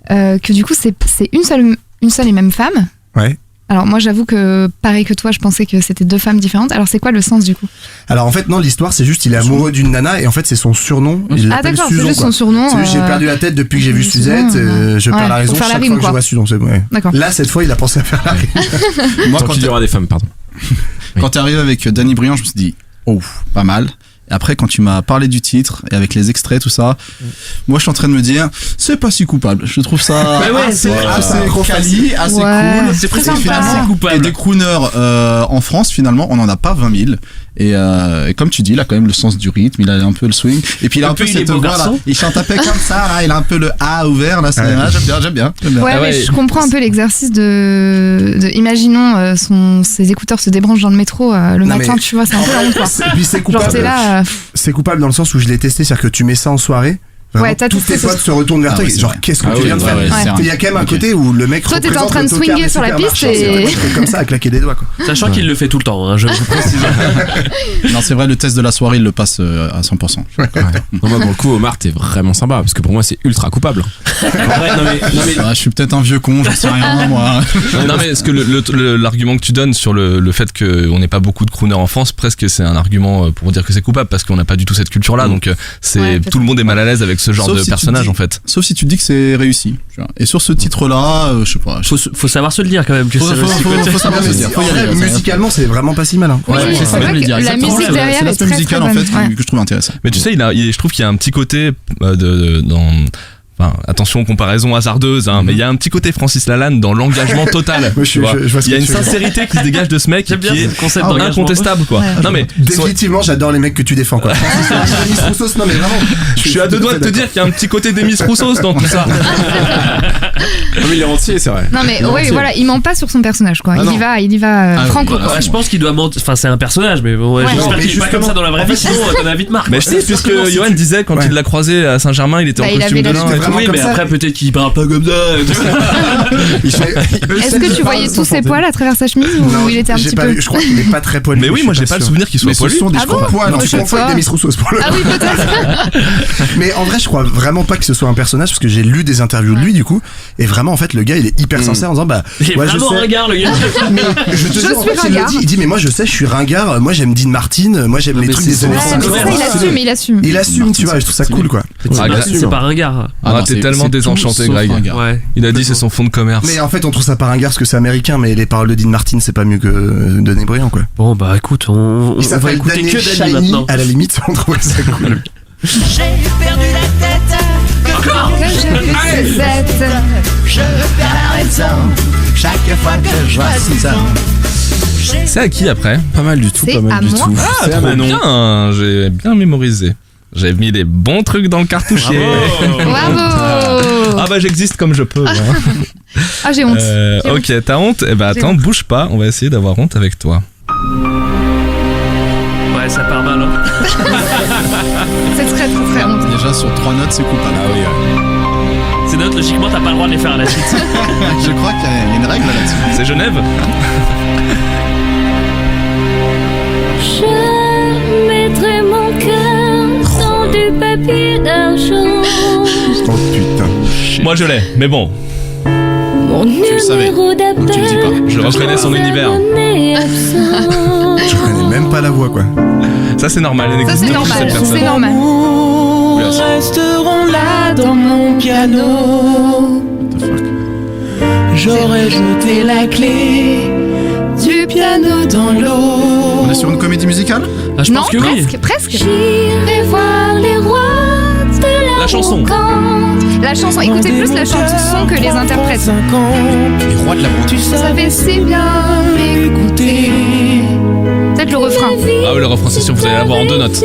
que du coup, c'est une seule et même femme. Ouais. Alors moi j'avoue que pareil que toi je pensais que c'était deux femmes différentes. Alors c'est quoi le sens du coup? Alors en fait non, l'histoire c'est juste il est amoureux d'une nana et en fait c'est son surnom. Il l'appelle d'accord, Suzon, c'est juste son surnom. C'est juste, j'ai perdu la tête depuis que j'ai vu Suzette. Je perds la raison chaque fois que je vois Suzon. Là cette fois il a pensé à faire la rime. Moi quand il y aura des femmes, pardon. Quand t'es arrivé avec Dany Briand, je me suis dit oh pas mal. Après, quand tu m'as parlé du titre et avec les extraits, tout ça, moi je suis en train de me dire, c'est pas si coupable. Je trouve ça assez quali, assez cool. C'est presque assez coupable. Et des crooners en France, finalement, on en a pas 20 000. Et comme tu dis, il a quand même le sens du rythme, il a un peu le swing. Et puis il a un peu cette voix là. Il chante un peu comme ça, là. Il a un peu le A ouvert, là. J'aime bien. Ouais, mais je comprends un peu l'exercice de imaginons ses écouteurs se débranchent dans le métro le matin, tu vois, c'est un peu la honte, quoi. Et puis c'est coupable. C'est coupable dans le sens où je l'ai testé, c'est-à-dire que tu mets ça en soirée. Vraiment, tous tes potes se retournent vers toi et genre qu'est-ce que tu viens de faire. Il y a quand même un côté où le mec toi t'étais en train de swinger sur la piste et comme ça à claquer des doigts, quoi. Sachant qu'il le fait tout le temps, hein, je vous précise. Non, c'est vrai, le test de la soirée il le passe à 100%. Non, moi pour le coup Omar t'es vraiment sympa parce que pour moi c'est ultra coupable. Je suis peut-être un vieux con, j'en sais rien moi. Non mais est-ce que l'argument que tu donnes sur le fait qu'on n'ait pas beaucoup de crooners en France, presque c'est un argument pour dire que c'est coupable parce qu'on n'a pas du tout cette culture là, donc tout le monde est mal à l'aise avec ce genre de personnage en fait. Sauf si tu dis que c'est réussi. Et sur ce titre-là, je sais pas. Faut savoir se le dire quand même. Que faut savoir se le dire. Musicalement, c'est vraiment pas si mal. C'est ça que je voulais dire. La musique derrière est l'aspect musical en fait que je trouve intéressant. Mais tu sais, je trouve qu'il y a un petit côté dans. Enfin, attention, comparaison hasardeuse, hein, mais il y a un petit côté Francis Lalanne dans l'engagement total. Il y a une sincérité qui se dégage de ce mec qui est incontestable, quoi. Non mais définitivement, j'adore les mecs que tu défends, quoi. Non mais vraiment, je suis à deux doigts de te dire qu'il y a un petit côté Demis Roussos dans tout ça. Non mais il est entier, c'est vrai. Non mais oui, voilà, il ment pas sur son personnage, quoi. Il y va franco. Je pense qu'il doit mentir. Enfin, c'est un personnage, mais j'espère qu'il est pas comme ça dans la vraie vie, sinon on a vite marre. Mais je sais, puisque Johan disait quand il l'a croisé à Saint-Germain, il était en costume de lin. Oui, mais après peut-être qu'il parle pas comme ça. Est-ce que tu voyais tous ses poils à travers sa chemise ou il était un petit peu... Je crois qu'il est pas très poilu. Mais oui, moi j'ai pas le souvenir qu'il soit poilu. Ce sont des poils. Je confonds avec Demis Roussos pour le coup. Ah oui, peut-être. Mais en vrai, je crois vraiment pas que ce soit un personnage parce que j'ai lu des interviews de lui du coup et vraiment en fait le gars il est hyper sincère en disant il est vraiment ringard le gars. Mais je te jure, en fait, il dit mais moi je sais, je suis ringard, moi j'aime Dean Martin, moi j'aime les trucs des années 50. Il assume, tu vois, je trouve ça cool, quoi. C'est pas ringard. T'es tellement désenchanté, Greg. Il a dit c'est son fond de commerce. Mais en fait on trouve ça pas ringard parce que c'est américain, mais les paroles de Dean Martin c'est pas mieux que Denis Briand, quoi. Bon bah écoute, on va écouter que Denis maintenant. À la limite on trouve ça cool. J'ai perdu la tête. Encore que je suis bête. Je perds la raison chaque fois que je vois ça. C'est à qui après? Pas mal du tout, pas mal du tout. Ah, trop bien, j'ai bien mémorisé. J'ai mis les bons trucs dans le cartouchier. Bravo. Ah bah j'existe comme je peux. Ah j'ai honte. Ok, t'as honte? Eh bah attends, bouge pas, on va essayer d'avoir honte avec toi. Ouais, ça part mal, hein. C'est très honte. Déjà sur 3 notes, c'est coupable. Ah oui. Ces notes, logiquement, t'as pas le droit de les faire à la suite. Je crois qu'il y a une règle là-dessus. C'est Genève. Je mettrai mon cœur dans du papier d'argent. Oh putain. Moi je l'ai, mais bon. Mon numéro d'appel. Je reconnais son univers. Je connais même pas la voix, quoi. Ça c'est normal. Ça c'est normal. C'est normal. Nous resterons là dans mon piano. J'aurais jeté la clé du piano dans l'eau. On est sur une comédie musicale? Ah, je pense que oui. Presque. J'irai voir les rois de la chanson. La chanson, écoutez plus la chanson que les interprètes. Les rois de la brocante. Tu savais si bien m'écouter. Peut-être le refrain. Ah oui, le refrain, c'est sûr, vous allez l'avoir en 2 notes.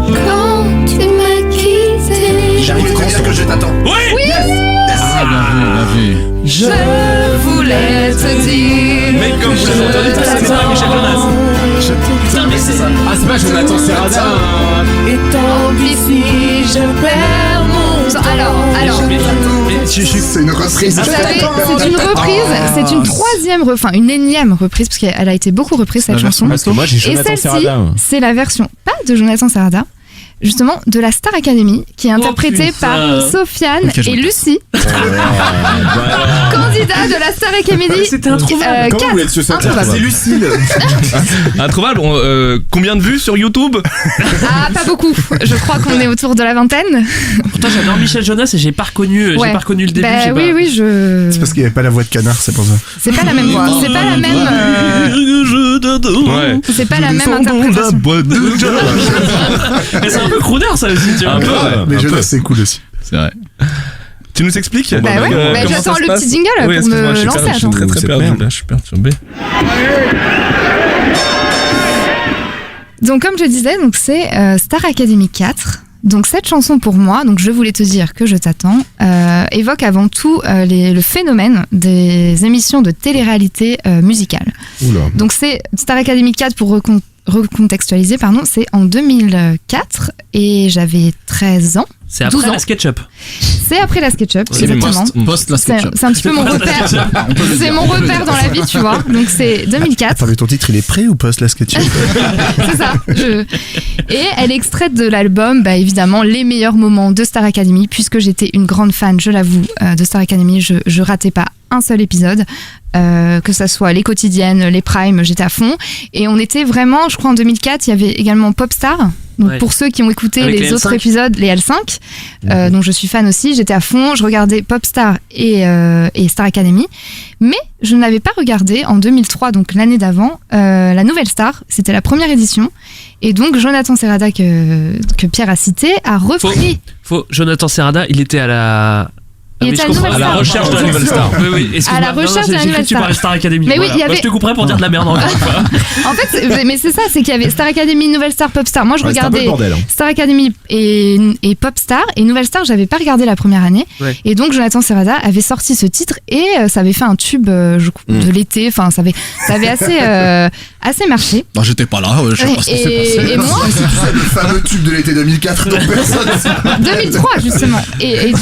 Quand tu m'as quitté. J'arrive à dire que je t'attends. Oui. Ah, bien vu. Je voulais te dire. Mais comme vous l'avez entendu, c'est pas Michel Jonas. Ah, c'est pas Jonathan Serrada. Et tant pis si je perds mon Alors. C'est une reprise. Vous savez, c'est une reprise, c'est une troisième, une énième reprise, parce qu'elle a été beaucoup reprise cette chanson. Parce que moi j'ai Et Jonathan celle-ci, Serrada. c'est la version, pas de Jonathan Serrada, justement de la Star Academy, qui est interprétée par Sofiane et Lucie. Candidat de la Star Academy. C'était introuvable. Comment vous voulez être C'est Lucille. Introuvable. Combien de vues sur YouTube? Ah, pas beaucoup. Je crois qu'on est autour de la 20aine. Pourtant, j'adore Michel Jonas et j'ai pas reconnu le début. Oui, C'est parce qu'il n'y avait pas la voix de canard, c'est pour ça. C'est pas la même voix. C'est pas la même. C'est pas la même interprétation. Mais c'est un peu crooner ça aussi, tu vois. Mais Jonas, c'est cool aussi. C'est vrai. Tu nous expliques? J'attends le petit jingle pour me lancer. Je suis très perdu. Je suis perturbé. Donc comme je disais, donc c'est Star Academy 4. Donc cette chanson pour moi, donc je voulais te dire que je t'attends, évoque avant tout le phénomène des émissions de télé-réalité musicale. Oula. Donc c'est Star Academy 4 pour recontextualiser, c'est en 2004 et j'avais 13 ans. C'est après la SketchUp. C'est après la SketchUp, exactement. Post la SketchUp. C'est un petit peu mon repère. C'est mon repère dans la vie, tu vois. Donc c'est 2004. Attends, mais ton titre, il est prêt ou post la SketchUp? C'est ça. Et elle est extraite de l'album, évidemment, les meilleurs moments de Star Academy, puisque j'étais une grande fan, je l'avoue, de Star Academy. Je ratais pas un seul épisode, que ça soit les quotidiennes, les primes, j'étais à fond. Et on était vraiment, je crois en 2004, il y avait également Popstar. Donc pour ceux qui ont écouté avec les autres épisodes, les L5, dont je suis fan aussi, j'étais à fond, je regardais Popstar et Star Academy, mais je n'avais pas regardé en 2003, donc l'année d'avant, la Nouvelle Star, c'était la première édition, et donc Jonathan Serrada que Pierre a cité a repris. Jonathan Serrada, il était à la recherche de la Nouvelle Star. Oui, excuse-moi. À la recherche de la Nouvelle Star. Tu parlais Star Academy. Mais oui, il y avait... Moi, je te couperais pour dire de la merde encore une fois. En fait, mais c'est ça, c'est qu'il y avait Star Academy, Nouvelle Star, Popstar. Moi, je regardais Star Academy et Popstar, et Nouvelle Star, j'avais pas regardé la première année. Ouais. Et donc, Jonathan Serrada avait sorti ce titre et ça avait fait un tube de l'été. Enfin, ça avait assez marché. Non, j'étais pas là. Je sais pas ce qui s'est passé. Et moi, c'est le fameux tube de l'été 2004 dont personne. 2003 justement. Et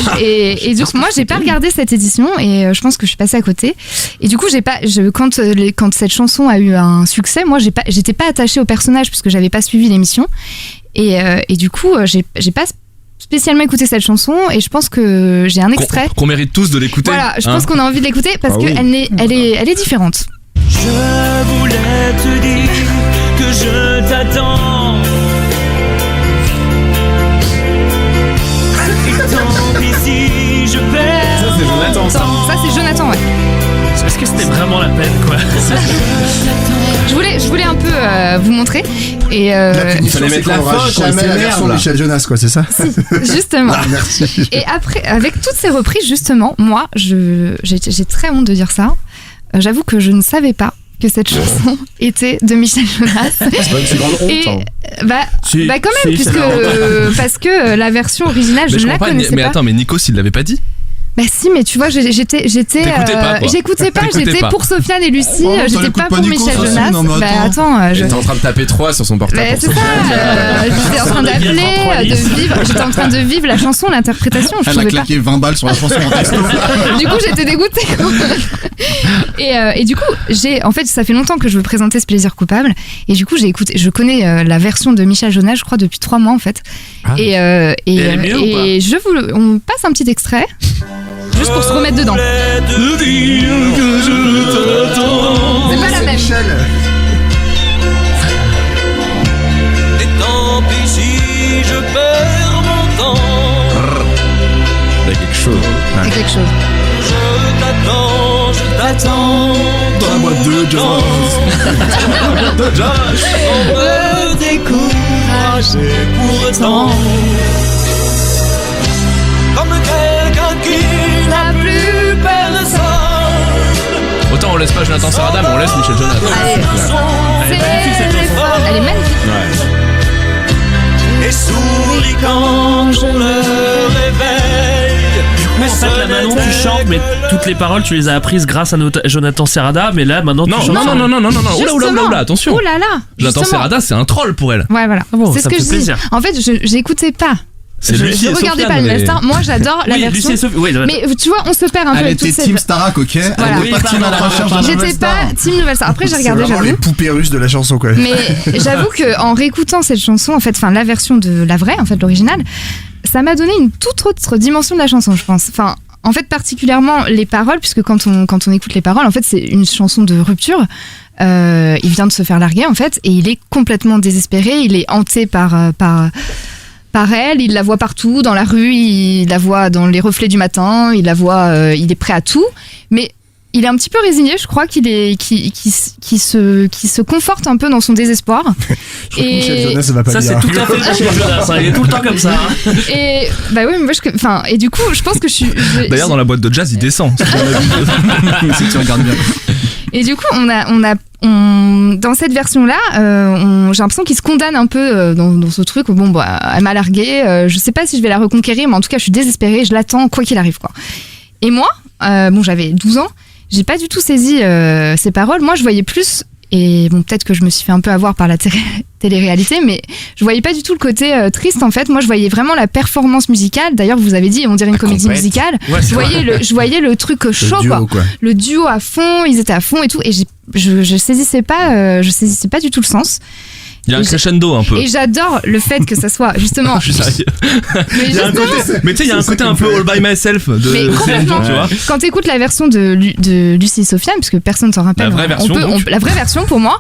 du coup, moi, j'ai pas regardé cette édition et je pense que je suis passée à côté. Et du coup, quand cette chanson a eu un succès, moi, j'étais pas attachée au personnage puisque j'avais pas suivi l'émission. Et du coup, j'ai pas spécialement écouté cette chanson et je pense que j'ai un extrait qu'on mérite tous de l'écouter. Voilà, je pense qu'on a envie de l'écouter parce que elle est différente. Je voulais te dire que je t'attends. Et tant pis si je perds. Ça c'est Jonathan. Ça c'est Jonathan, ouais. Est-ce que c'était vraiment la peine, quoi? Je voulais un peu vous montrer. Et il fallait mettre la faute, jamais la version de Michel Jonas, quoi, c'est ça? Si, justement. Merci. Et après, avec toutes ces reprises, justement, moi, j'ai très honte de dire ça. J'avoue que je ne savais pas que cette chanson était de Michel Jonas. C'est pas une si grande honte. Et quand même, parce que la version originale, je ne la connaissais pas. Mais attends, mais Nikos, il l'avait pas dit? Bah si, mais tu vois, j'écoutais pas, j'étais pour Sofiane et Lucie, j'étais pas pour Michel Jonas. J'étais en train de taper 3 sur son portable. C'est ça, j'étais en train j'étais en train de vivre la chanson, l'interprétation. Elle a claqué 20 balles sur la chanson en texto. Du coup, j'étais dégoûtée. Et du coup, en fait, ça fait longtemps que je veux présenter ce plaisir coupable. Et du coup, je connais la version de Michel Jonas, je crois, depuis 3 mois en fait. Et on passe un petit extrait. Juste pour se remettre dedans. C'est pas la même. Et tant pis si je perds mon temps. Il y a quelque chose. C'est quelque chose. Je t'attends dans la boîte de Josh. On me décourager pourtant. Comme quelqu'un qui n'a plus personne. Autant on laisse pas Jonathan Serrada, mais on laisse Michel Jonas. Elle est magnifique. Ouais. Et souris quand on le réveille. En fait, là maintenant tu chantes, mais toutes les paroles tu les as apprises grâce à Jonathan Serrada, mais là maintenant tu chantes. Non, oula, attention. Oh là là. Jonathan Serrada, c'est un troll pour elle. Ouais, voilà. C'est ce que je dis. En fait, j'écoutais pas C'est Lucie et regardez Sofiane, pas Nouvelle Star. Moi, j'adore la version. Lucie et Sophie, oui, mais tu vois, on se perd un peu Elle avec toute était cette. Team Starac, ok. Voilà. Elle n'est pas Team à la recherche de la Nouvelle J'étais Star. pas Team Nouvelle Star. Après, j'ai regardé, C'est vraiment j'avoue. les poupées russes de la chanson, quoi. Mais j'avoue que en réécoutant cette chanson, en fait, enfin la version de la vraie, en fait, l'original, ça m'a donné une toute autre dimension de la chanson, je pense. Enfin. En fait, particulièrement les paroles, puisque quand on écoute les paroles, en fait, c'est une chanson de rupture. Il vient de se faire larguer, en fait, et il est complètement désespéré. Il est hanté par elle. Il la voit partout, dans la rue, il la voit dans les reflets du matin. Il la voit, il est prêt à tout. Mais il est un petit peu résigné, je crois qu'il se conforte un peu dans son désespoir. Et Michel Jonas, ça va pas ça, dire. c'est tout à fait Michel Jonas. Il est tout le temps comme ça. Et bah oui, mais moi, et du coup, je pense que D'ailleurs, dans la boîte de jazz, il descend. Si tu regardes bien. Et du coup, dans cette version-là, j'ai l'impression qu'il se condamne un peu dans ce truc où, bon, bah, elle m'a largué, je sais pas si je vais la reconquérir, mais en tout cas, je suis désespérée, je l'attends, quoi qu'il arrive, quoi. Et moi, bon, j'avais 12 ans, j'ai pas du tout saisi ces paroles. Moi, je voyais plus, et bon, peut-être que je me suis fait un peu avoir par la télé-réalité, mais je voyais pas du tout le côté triste, en fait. Moi, je voyais vraiment la performance musicale. D'ailleurs, vous avez dit, on dirait une comédie musicale. Ouais, je voyais le truc chaud, duo, quoi. Le duo à fond, ils étaient à fond et tout, et je saisissais pas du tout le sens. Il y a un crescendo un peu. Et j'adore le fait que ça soit justement. Je suis sérieux. Mais tu sais, il y a un côté un peu all by myself de mais complètement, tu vois. quand t'écoutes la version de Lucie et Sofiane, parce que personne s'en rappelle, la vraie version, la vraie version pour moi,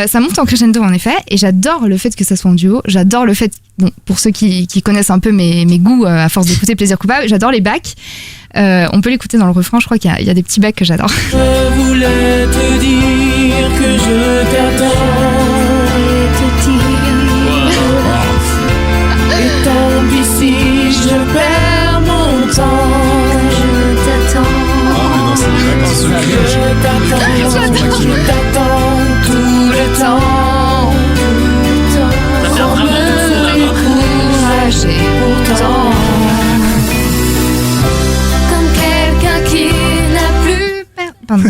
ça monte en crescendo en effet, et j'adore le fait que ça soit en duo. J'adore le fait, bon, pour ceux qui connaissent un peu mes goûts à force d'écouter Plaisir coupable, j'adore les backs. On peut l'écouter dans le refrain, je crois qu'il y a des petits backs que j'adore. Je voulais te dire que je t'attends. Et tant pis si je perds mon temps. Je t'attends. Je t'attends tout le temps. Sans me décourager pourtant. Comme quelqu'un qui n'a plus Pardon.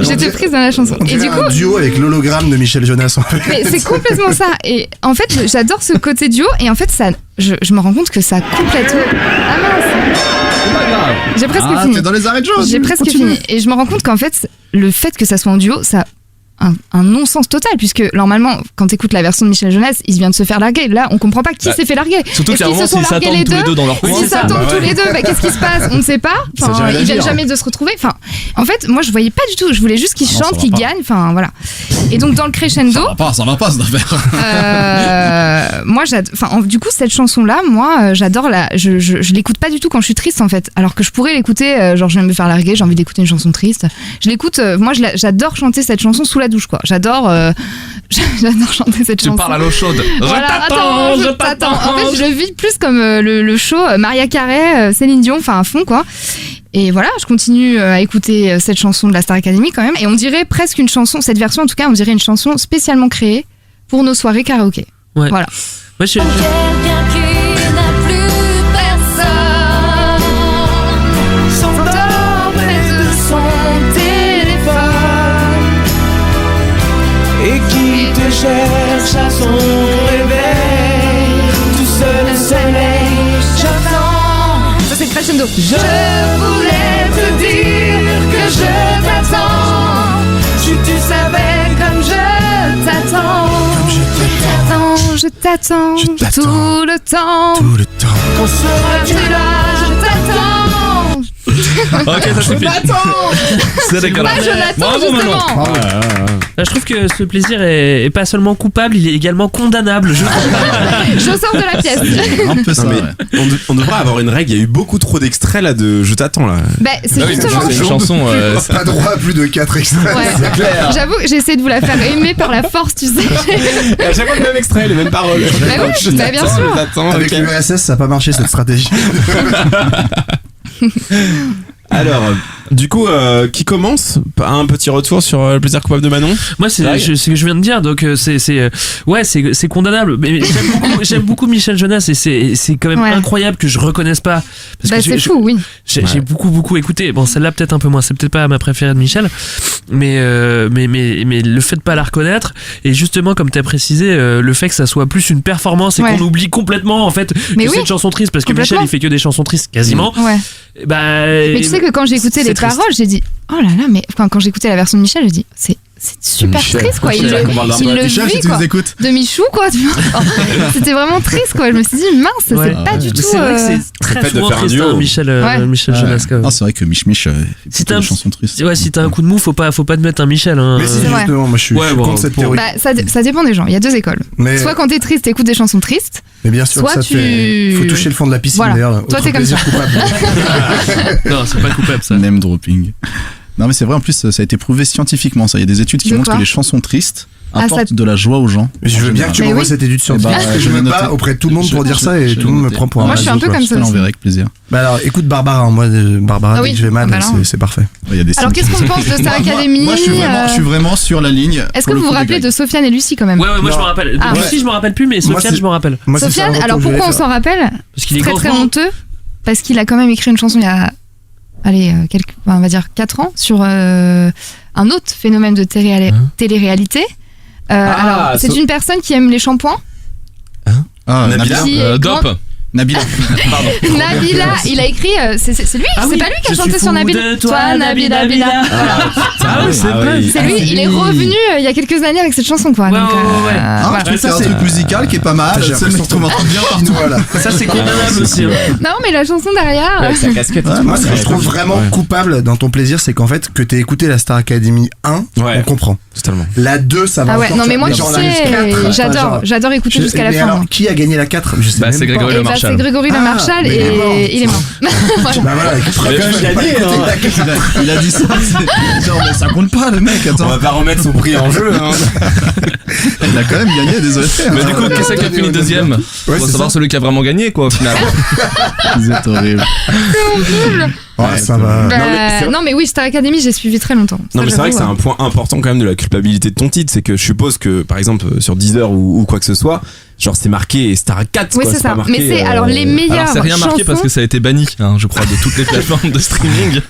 J'étais prise dans la chanson. On et du coup, un duo avec l'hologramme de Michel Jonas, en fait. Mais c'est complètement ça. Et en fait, j'adore ce côté duo. Et en fait, ça, je me rends compte que ça complètement. Ah mince. J'ai presque fini. T'es dans les arrêts de jeu. J'ai presque fini. Et je me rends compte qu'en fait, le fait que ça soit en duo, ça un non-sens total, puisque normalement quand t'écoutes la version de Michel Jonas, il vient de se faire larguer. Là on comprend pas qui s'est fait larguer. Surtout qu'à un moment s'ils s'attendent tous les deux dans leur coin, s'ils s'attendent tous les deux, bah, qu'est-ce qui se passe, on ne sait pas. Enfin, ils viennent jamais de se retrouver. Enfin, en fait moi je voyais pas du tout, je voulais juste qu'ils chantent, qu'ils gagnent, enfin voilà. Et donc dans le crescendo, ça va pas cette affaire. moi du coup cette chanson là, moi j'adore je l'écoute pas du tout quand je suis triste en fait, alors que je pourrais l'écouter genre je viens de me faire larguer, j'ai envie d'écouter une chanson triste, je l'écoute, moi j'adore chanter cette chanson sous la douche, quoi. J'adore chanter cette chanson. Tu parles à l'eau chaude. Voilà, je t'attends. En fait, je le vis plus comme le show Maria Carey, Céline Dion, enfin à fond, quoi. Et voilà, je continue à écouter cette chanson de la Star Academy quand même. Et on dirait presque une chanson, cette version en tout cas, on dirait une chanson spécialement créée pour nos soirées karaoké. Ouais. Voilà. Ouais, Quelqu'un qui n'a plus personne s'endort près de son téléphone et qui te cherche à son réveil, tout seul au soleil, j'attends. Ça c'est le crescendo. Je voulais te dire que je t'attends. Si tu savais comme je t'attends. Je t'attends tout le temps. Tout le temps. Quand seras-tu là? Je t'attends. Ok, ça suffit. C'est dégueulasse. Pas Jonathan, Bravo, justement. Manon. Là, je trouve que ce plaisir est pas seulement coupable, il est également condamnable. Je sors de la pièce. Un peu ça. Non, mais on devrait avoir une règle. Il y a eu beaucoup trop d'extraits là de Je t'attends là. Bah, c'est justement. C'est une chanson. Pas droit à plus de 4 extraits. Ouais. C'est clair. J'avoue que j'ai essayé de vous la faire aimer par la force, tu sais. Et à chaque fois le même extrait, les mêmes paroles. Bah oui, Je bah bien t'attends, sûr. je t'attends, Avec ok. l'URSS, ça n'a pas marché cette stratégie. Alors, du coup, qui commence? Un petit retour sur le plaisir coupable de Manon. Moi, c'est ce que je viens de dire, donc c'est condamnable. Mais j'aime beaucoup Michel Jonas et c'est quand même incroyable que je reconnaisse pas. Parce que c'est fou, oui. J'ai beaucoup écouté. Bon, celle-là peut-être un peu moins. C'est peut-être pas ma préférée de Michel, mais le fait de pas la reconnaître et justement comme t'as précisé, le fait que ça soit plus une performance et qu'on oublie complètement en fait que c'est une chanson triste parce que Michel il fait que des chansons tristes quasiment. Mais tu sais que quand j'ai écouté les paroles, j'ai dit oh là là, mais quand j'ai écouté la version de Michel, j'ai dit c'est super triste quoi. Il le vit quoi. De Michou quoi. C'était vraiment triste quoi. Je me suis dit mince, c'est pas du tout. C'est vrai que c'est très souvent triste Michel Jonas. C'est vrai que Mich si t'as une chanson triste. Ouais, si t'as un coup de mou, faut pas te mettre un Michel. Mais si justement, moi je suis contre cette théorie. Ça dépend des gens. Il y a deux écoles. Soit quand t'es triste, t'écoutes des chansons tristes. Mais bien sûr, ça faut toucher le fond de la piscine d'ailleurs. Toi t'es comme ça. Non, c'est pas coupable ça. Name dropping. Non mais c'est vrai, en plus ça a été prouvé scientifiquement, ça. Il y a des études qui montrent que les chansons tristes apportent de la joie aux gens. Mais je veux bien que tu m'envoies cette étude scientifique parce que je me bats auprès de tout le monde pour dire ça et tout le monde me prend pour un. Moi je suis un peu comme ça. Je l'enverrai avec plaisir. Bah alors écoute Barbara, moi Barbara dès que je vais mal, c'est parfait. Alors qu'est-ce qu'on pense de Star Academy? Moi je suis vraiment sur la ligne. Est-ce que vous vous rappelez de Sofiane et Lucie quand même? Ouais, moi je me rappelle. Lucie je me rappelle plus, mais Sofiane je me rappelle. Sofiane, alors pourquoi on s'en rappelle? Parce qu'il est très honteux. Parce qu'il a quand même écrit une chanson il y a on va dire 4 ans sur un autre phénomène de télé-réalité. Alors, c'est une personne qui aime les shampoings. Nabila. Dope. Nabila, pardon. Nabila, il a écrit. C'est lui, c'est pas lui qui a chanté sur Nabila. Toi, Nabila. C'est lui, il est revenu il y a quelques années avec cette chanson, quoi. C'est un truc musical qui est pas mal. C'est le mec qu'on entend bien partout. Ça, c'est condamnable aussi. Non, mais la chanson derrière. Sa casquette. Moi, ce que je trouve vraiment coupable dans ton plaisir, c'est qu'en fait, que t'aies écouté la Star Academy 1, on comprend. Totalement. La 2, ça va. Ah ouais, non, mais moi, tu sais, j'adore écouter jusqu'à la fin. Qui a gagné la 4? C'est Grégory Le Marchal. C'est Grégory Le Marchal et il est mort. Bah voilà, il a dit ça. Genre, mais ça compte pas, le mec. Attends. On va pas remettre son prix en jeu. Il a quand même gagné, désolé. Mais du coup, qu'est-ce qui a fini deuxième? On va savoir celui qui a vraiment gagné, quoi, au final. C'est horrible. C'est horrible. Ouais, ça va. Non mais oui, Star Academy, j'ai suivi très longtemps. Non mais c'est vrai que c'est un point important quand même de la culpabilité de ton titre, c'est que je suppose que par exemple sur Deezer ou quoi que ce soit, genre c'est marqué Star 4. Oui, c'est ça. Marqué, mais c'est alors les meilleurs. Alors c'est rien marqué parce que ça a été banni, je crois, de toutes les plateformes de streaming.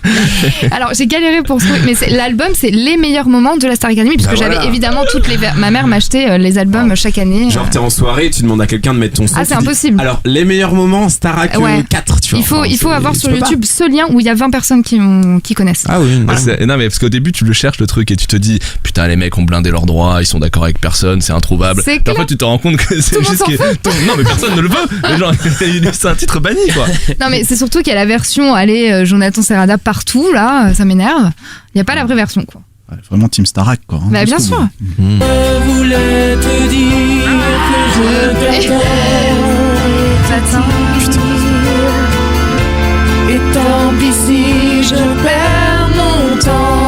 Alors j'ai galéré pour ce truc, mais l'album c'est les meilleurs moments de la Star Academy puisque j'avais évidemment toutes les. Ma mère m'achetait les albums chaque année. Genre t'es en soirée, tu demandes à quelqu'un de mettre ton son. Ah c'est impossible. Alors les meilleurs moments Star 4, tu vois. Il faut avoir sur YouTube ce lien où il y a 20 personnes qui connaissent. Ah oui. Non mais parce qu'au début tu le cherches le truc et tu te dis putain les mecs ont blindé leurs droits, ils sont d'accord avec personne, c'est introuvable. Et en fait tu te rends compte que c'est juste non mais personne ne le veut. Genre, c'est un titre banni quoi. Non mais c'est surtout qu'il y a la version Jonathan Serrada partout là, ça m'énerve. Il y a pas la vraie version quoi. Ouais, vraiment Team Starac quoi. Bah bien sûr. Je voulais te dire que je t'attends. Et tant pis si je perds mon temps.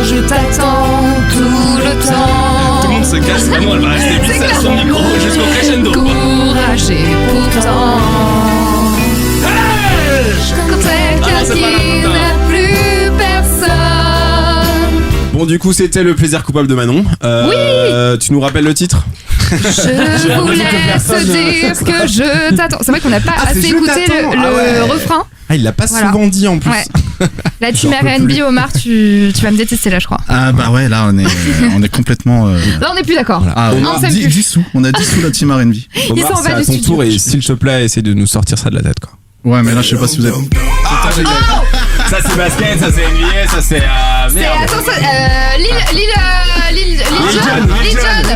Je t'attends tout le temps. Tout le monde se casse, vraiment elle va rester vissée à son micro jusqu'au crescendo. Courage et pourtant. Quand quelqu'un qui n'a plus personne. Bon du coup c'était le plaisir coupable de Manon. Oui. Tu nous rappelles le titre? Je vous laisse dire que je t'attends. C'est vrai qu'on n'a pas assez écouté le refrain. Ah, il l'a pas souvent dit en plus. Ouais. La team R&B, Omar, tu vas me détester là, je crois. Ah bah ouais, là on est complètement. Là on n'est plus d'accord. Ah, on a dissous la team R&B. Omar, c'est à ton tour et s'il te plaît, essaie de nous sortir ça de la tête quoi. Ouais, mais là je sais pas si vous êtes. Ça c'est basket, ça c'est NBA, ça c'est merde. Attends, Lil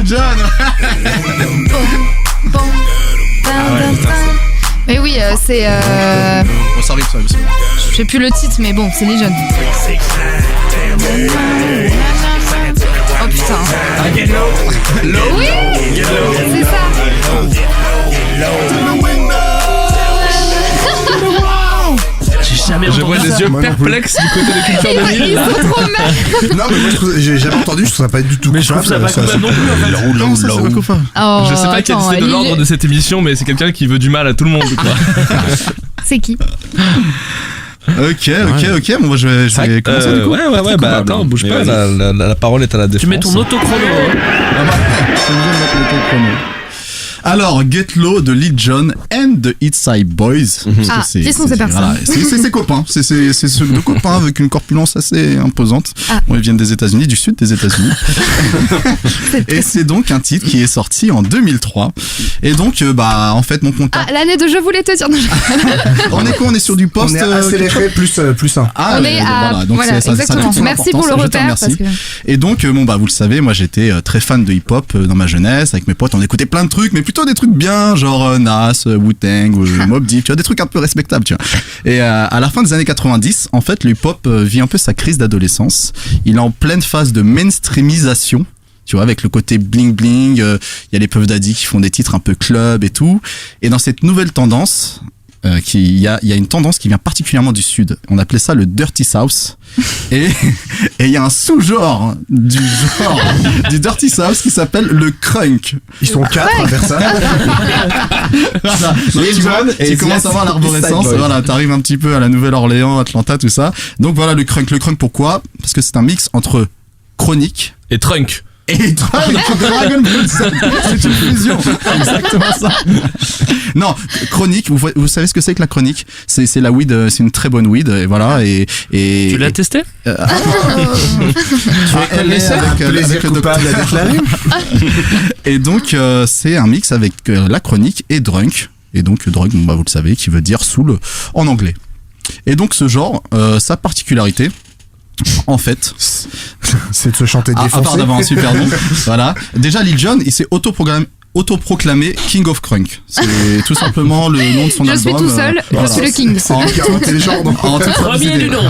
Jon. Mais oui, c'est. Bon, ça arrive, ça arrive. Je sais plus le titre, mais bon, c'est Lil Jon. Oh putain. Oui, c'est ça. J'ai jamais Je vois des yeux perplexe du côté des cultures de Lille. Ils sont trop mal. Non, mais moi, j'ai jamais entendu, je trouve ça pas du tout. Mais je trouve ça pas coupable non plus. Non, ça, c'est pas coupable. Oh, Je sais pas quel c'est de l'ordre de cette émission, mais c'est quelqu'un qui veut du mal à tout le monde, quoi. C'est qui? Ok. Bon, je vais commencer du coup. Ouais, bah attends, bouge pas, la parole est à la défense. Tu mets ton autochrono. C'est obligé de mettre l'autochrono. Alors, Get Low de Lil Jon and the Eastside Boys. Ah, qui sont ces personnes? Voilà, c'est ses copains. C'est ce deux copains avec une corpulence assez imposante. Ah. Bon, ils viennent des États-Unis, du sud des États-Unis. Et c'est donc un titre qui est sorti en 2003. Et donc, en fait, mon contact. Ah, l'année de Je voulais te dire. On est quoi? On est sur du post. On est accéléré plus 1. Ah, on est à... voilà, exactement. Merci pour le repère. Parce que... Et donc, vous le savez, moi j'étais très fan de hip-hop dans ma jeunesse. Avec mes potes, on écoutait plein de trucs, mais plutôt des trucs bien, genre Nas, Wu-Tang ou Mobb Deep, tu vois, des trucs un peu respectables, tu vois. Et à la fin des années 90, en fait, le hip-hop vit un peu sa crise d'adolescence. Il est en pleine phase de mainstreamisation. Tu vois, avec le côté bling bling, il y a les Puff Daddy qui font des titres un peu club et tout. Et dans cette nouvelle tendance, il y a une tendance qui vient particulièrement du sud. On appelait ça le Dirty South. Et il y a un sous-genre du Dirty South qui s'appelle le crunk. Ils sont 4 à faire ça. Voilà. Donc, tu vois, et tu commences à voir l'arborescence. Voilà, t'arrives un petit peu à la Nouvelle-Orléans, Atlanta, tout ça. Donc voilà, le crunk. Le crunk, pourquoi? Parce que c'est un mix entre chronique et trunk. Et Dragon Ball Z, c'est une fusion. Exactement ça. Non, chronique, vous savez ce que c'est que la chronique? C'est la weed, c'est une très bonne weed, et voilà, et tu l'as testé? Elle est avec le coupable à déclarer. Et donc, c'est un mix avec la chronique et drunk. Et donc, drunk, vous le savez, qui veut dire saoul en anglais. Et donc, ce genre, sa particularité, en fait, c'est de se chanter défoncé. À part d'avoir un super nom. Voilà. Déjà, Lil Jon, il s'est autoproclamé King of Crunk. C'est tout simplement le nom de son album. Je suis tout seul, je suis le King. Premier du nom,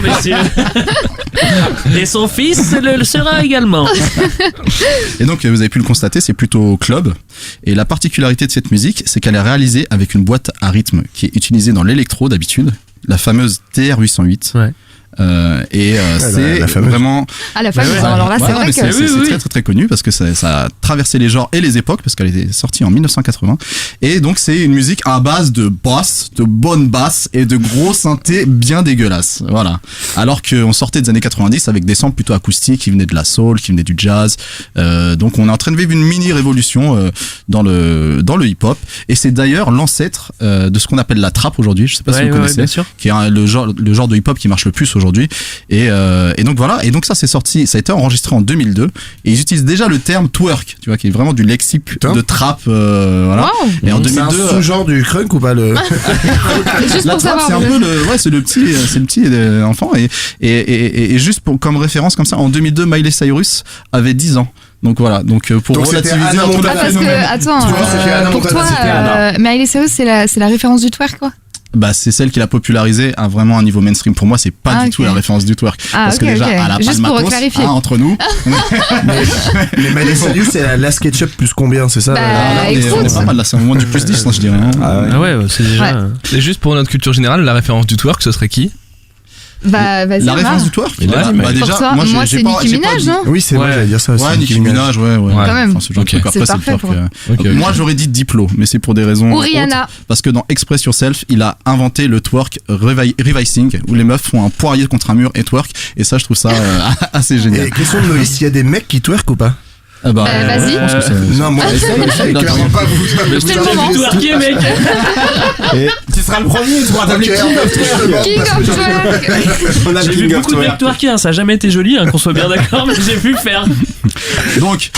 messieurs. Et son fils le sera également. Et donc, vous avez pu le constater, c'est plutôt club. Et la particularité de cette musique, c'est qu'elle est réalisée avec une boîte à rythme qui est utilisée dans l'électro d'habitude, la fameuse TR-808. Ouais. C'est vraiment la fameuse. Alors là, c'est vrai que c'est très très très connu parce que ça a traversé les genres et les époques parce qu'elle était sortie en 1980 et donc c'est une musique à base de basse, de bonnes basses et de gros synthés bien dégueulasses. Voilà. Alors qu'on sortait des années 90 avec des samples plutôt acoustiques qui venaient de la soul, qui venaient du jazz. Donc on est en train de vivre une mini révolution dans le hip-hop et c'est d'ailleurs l'ancêtre de ce qu'on appelle la trap aujourd'hui. Je sais pas si vous connaissez, qui est le genre de hip-hop qui marche le plus aujourd'hui. Et donc voilà, et donc ça c'est sorti, ça a été enregistré en 2002 et ils utilisent déjà le terme twerk, tu vois, qui est vraiment du lexique de trap, voilà. Wow. Et en 2002, c'est un sous-genre du crunk ou pas le Juste la pour trap, savoir, c'est un peu c'est le petit enfant et juste comme référence comme ça, en 2002 Miley Cyrus avait 10 ans. Donc voilà, donc pour relativiser un peu parce que attends, pour toi Miley Cyrus c'est la référence du twerk quoi. Bah c'est celle qui l'a popularisé à vraiment un niveau mainstream. Pour moi c'est pas du tout la référence du twerk parce que déjà elle a pas le matos entre nous. Mais Miley Cyrus c'est la SketchUp plus combien, c'est ça? On est pas mal là, c'est un moment du plus 10 je dirais. Ah ouais, c'est déjà. Et juste pour notre culture générale, la référence du twerk ce serait qui? Bah, vas-y, la référence du twerk déjà moi c'est Nicki Minaj, non? Oui, c'est vrai, j'allais dire ça aussi. Ouais, Nicki Minaj, ouais. Quand même. Enfin, ce genre de truc. Après, c'est parfait pour moi, j'aurais dit Diplo, mais c'est pour des raisons. Ou Rihanna. Parce que dans Express Yourself, il a inventé le twerk revising, où les meufs font un poirier contre un mur et twerk, et ça, je trouve ça assez génial. Et question de Loïs, il y a des mecs qui twerk ou pas? Vas-y. Non, moi, clairement pas vous. C'est le moment. Twerker, mec. Tu seras le premier, tu pourras t'appeler King of Twerk. J'ai vu beaucoup de mecs twerker, ça a jamais été joli, qu'on soit bien d'accord, mais j'ai pu faire. Donc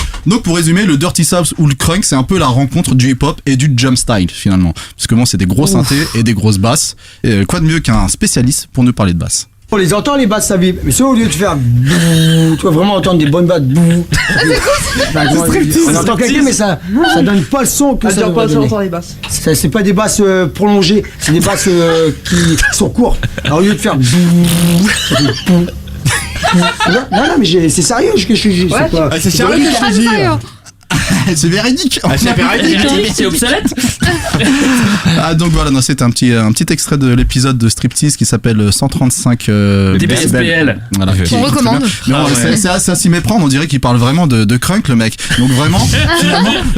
pour résumer, le Dirty South ou le crunk, c'est un peu la rencontre du hip-hop et du jump style finalement. Parce que moi, c'est des gros synthés et des grosses basses. Et quoi de mieux qu'un spécialiste pour nous parler de basses? On les entend les basses, ça vibre. Mais c'est au lieu de faire bouh, tu vas vraiment entendre des bonnes basses bouh. On entend quelqu'un, mais ça donne pas le son que ça donne pas. Les basses. C'est pas des basses prolongées, c'est des basses qui sont courtes. Alors au lieu de faire bouh, ça fait bouh. Non, mais c'est sérieux que je dis. C'est sérieux que je dis. C'est véridique. C'est véridique. C'est obsolète. Donc voilà, non, c'était un petit extrait de l'épisode de Striptease qui s'appelle 135 DBSBL. Voilà, On recommande. C'est à s'y méprendre, on dirait qu'il parle vraiment de crunk le mec. Donc vraiment,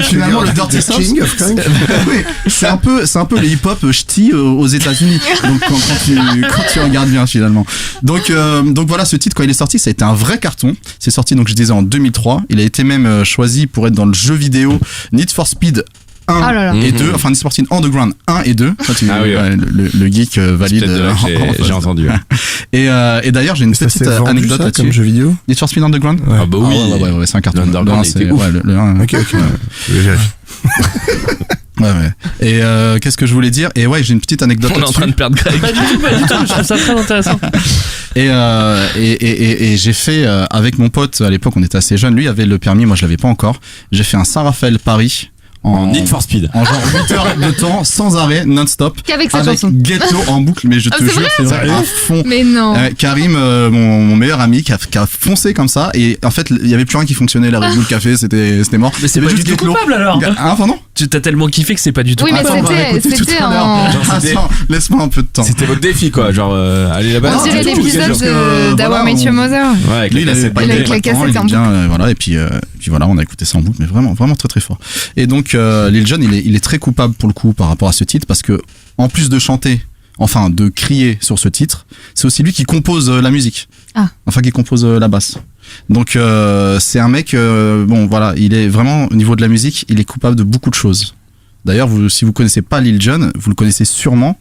finalement le Dirty South, oui, c'est un peu le hip-hop ch'ti aux États-Unis. Donc quand tu regardes bien finalement. Donc voilà, ce titre quand il est sorti, ça a été un vrai carton. C'est sorti donc je disais en 2003. Il a été même choisi pour être dans le jeu vidéo Need for Speed 1 et 2, enfin Need for Speed Underground 1 et 2. Le geek valide. J'ai entendu. Et d'ailleurs, j'ai une petite anecdote là-dessus. Comme jeu vidéo. Need for Speed Underground. Ah bah oui. Ouais, c'est un carton. Underground, c'était ouf. Le 1. Ok. Ouais. Et qu'est-ce que je voulais dire? Et ouais, j'ai une petite anecdote. On est en train de perdre Greg. Pas du tout. Je trouve ça très intéressant. Et j'ai fait avec mon pote à l'époque, on était assez jeunes. Lui avait le permis, moi je l'avais pas encore. J'ai fait un Saint-Raphaël Paris. En Need for Speed. En genre 8 heures de temps, sans arrêt, non-stop. Qu'avec cette avec chanson. Ghetto en boucle, mais je te jure, c'est vrai, à fond. Mais non. Karim, mon meilleur ami, qui a foncé comme ça, et en fait, il y avait plus rien qui fonctionnait, la Red Bull Café, c'était mort. Mais c'est pas du tout coupable alors. Ah, pardon? Tu t'as tellement kiffé que c'est pas du tout. Oui, mais c'était un. Laisse-moi un peu de temps. C'était votre défi, quoi. Genre, allez là-bas. On dirait l'épisode d'How I Met Your Mother. Ouais, lui, il avait pas avec la cassette en boucle. Voilà, et puis voilà, on a écouté ça en boucle, mais vraiment très très fort. Et donc, Lil Jon, il est très coupable pour le coup par rapport à ce titre, parce que en plus de chanter, enfin de crier sur ce titre, c'est aussi lui qui compose la musique. Enfin qui compose la basse. Donc c'est un mec, bon voilà, il est vraiment au niveau de la musique, il est coupable de beaucoup de choses. D'ailleurs, si vous connaissez pas Lil Jon, vous le connaissez sûrement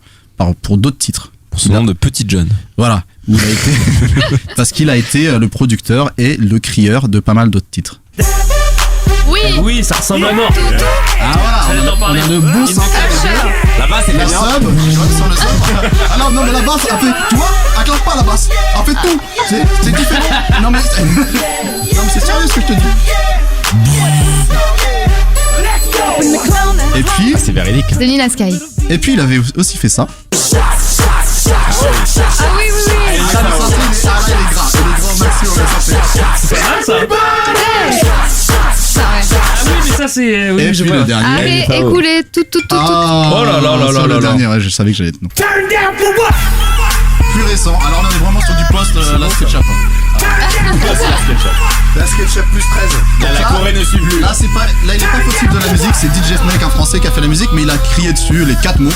pour d'autres titres. Pour son nom de Petit John. Voilà, où il a été parce qu'il a été le producteur et le crieur de pas mal d'autres titres. Oui, ça ressemble à mort. Ah voilà, on a le boost. La basse, c'est la sub. Sur le sub. Ah non, mais la basse, elle fait, tu vois, acclame pas la basse. Elle fait tout. C'est différent. Non mais c'est sérieux ce que je te dis. Et puis, c'est véridique. C'est Lina Sky. Et puis il avait aussi fait ça. Ah oui. Ah là, il est gras. Il est gras au maximum. C'est mal ça. Ah oui, mais ça c'est. Et puis le dernier. Allez, écoulez tout. Oh là là. Le dernier, ouais, je savais que j'allais être non. Turn down for what? Plus récent. Alors là, on est vraiment sur du post la SketchUp. La SketchUp plus 13. La Corée ne suit plus. Là, il est pas fautif de la musique. C'est DJ Snake, un Français qui a fait la musique, mais il a crié dessus les 4 mots.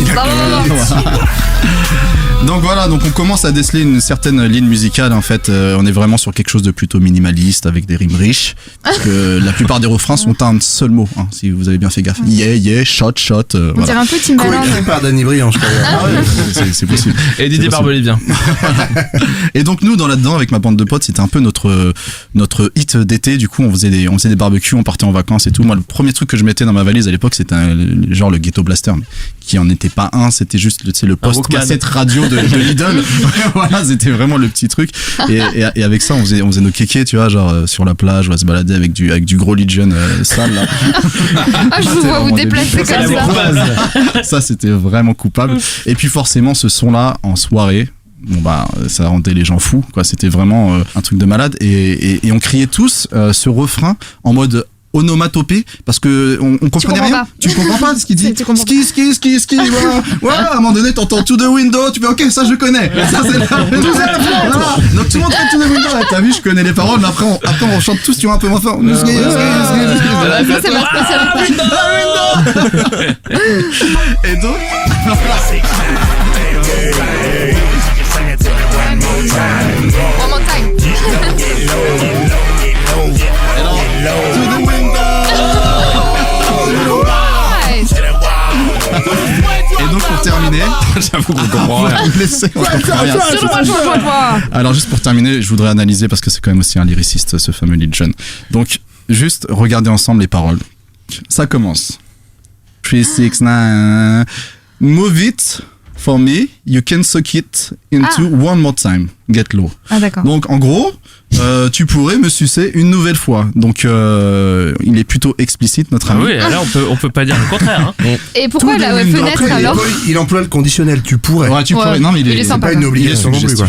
Il a crié. Voilà. Donc voilà, donc on commence à déceler une certaine ligne musicale en fait. On est vraiment sur quelque chose de plutôt minimaliste avec des rimes riches, parce que la plupart des refrains sont un seul mot. Hein, si vous avez bien fait gaffe. Yeah, shot. On dirait un peu Timbaland. Coécrit par Danny Briand, je crois. Ah ouais, c'est possible. Et Didier Barbelivien. Et donc nous dans là-dedans avec ma bande de potes, c'était un peu notre hit d'été. Du coup, on faisait des barbecues, on partait en vacances et tout. Moi, le premier truc que je mettais dans ma valise à l'époque, c'était genre le Ghetto Blaster, qui en était pas un, c'était juste le post cassette radio de Lidl. Voilà, c'était vraiment le petit truc. Et avec ça, on faisait nos kékés, tu vois, genre sur la plage, on va se balader avec du gros Lil Jon sale là. Ah, je vous vois vous déplacer comme ça. Ça, c'était vraiment coupable. Et puis forcément, ce son-là en soirée. Bon bah ça rendait les gens fous quoi, c'était vraiment un truc de malade et on criait tous ce refrain en mode onomatopée parce que on comprenait rien. Tu comprends pas ce qu'il dit. Ski voilà, à un moment donné t'entends to the window, tu fais ok ça je connais. Ça c'est voilà. Donc tout le monde fait to the window. T'as vu, je connais les paroles, mais après on chante tous, tu vois, un peu moins fort. Et donc One more time. Et donc pour terminer, j'avoue qu'on comprend rien. Alors juste pour terminer, je voudrais analyser parce que c'est quand même aussi un lyriciste ce fameux Lil Jon. Donc juste regardez ensemble les paroles. Ça commence. 3, 6, 9. Move it. For me, you can suck it into one more time. Get low. Ah d'accord. Donc en gros, tu pourrais me sucer une nouvelle fois. Donc il est plutôt explicite notre ami. Oui, là on peut pas dire le contraire. Hein. Et pourquoi la fenêtre après, alors? Il emploie le conditionnel. Tu pourrais. Ouais, tu pourrais. Non mais il est pas une obligation non plus. Quoi.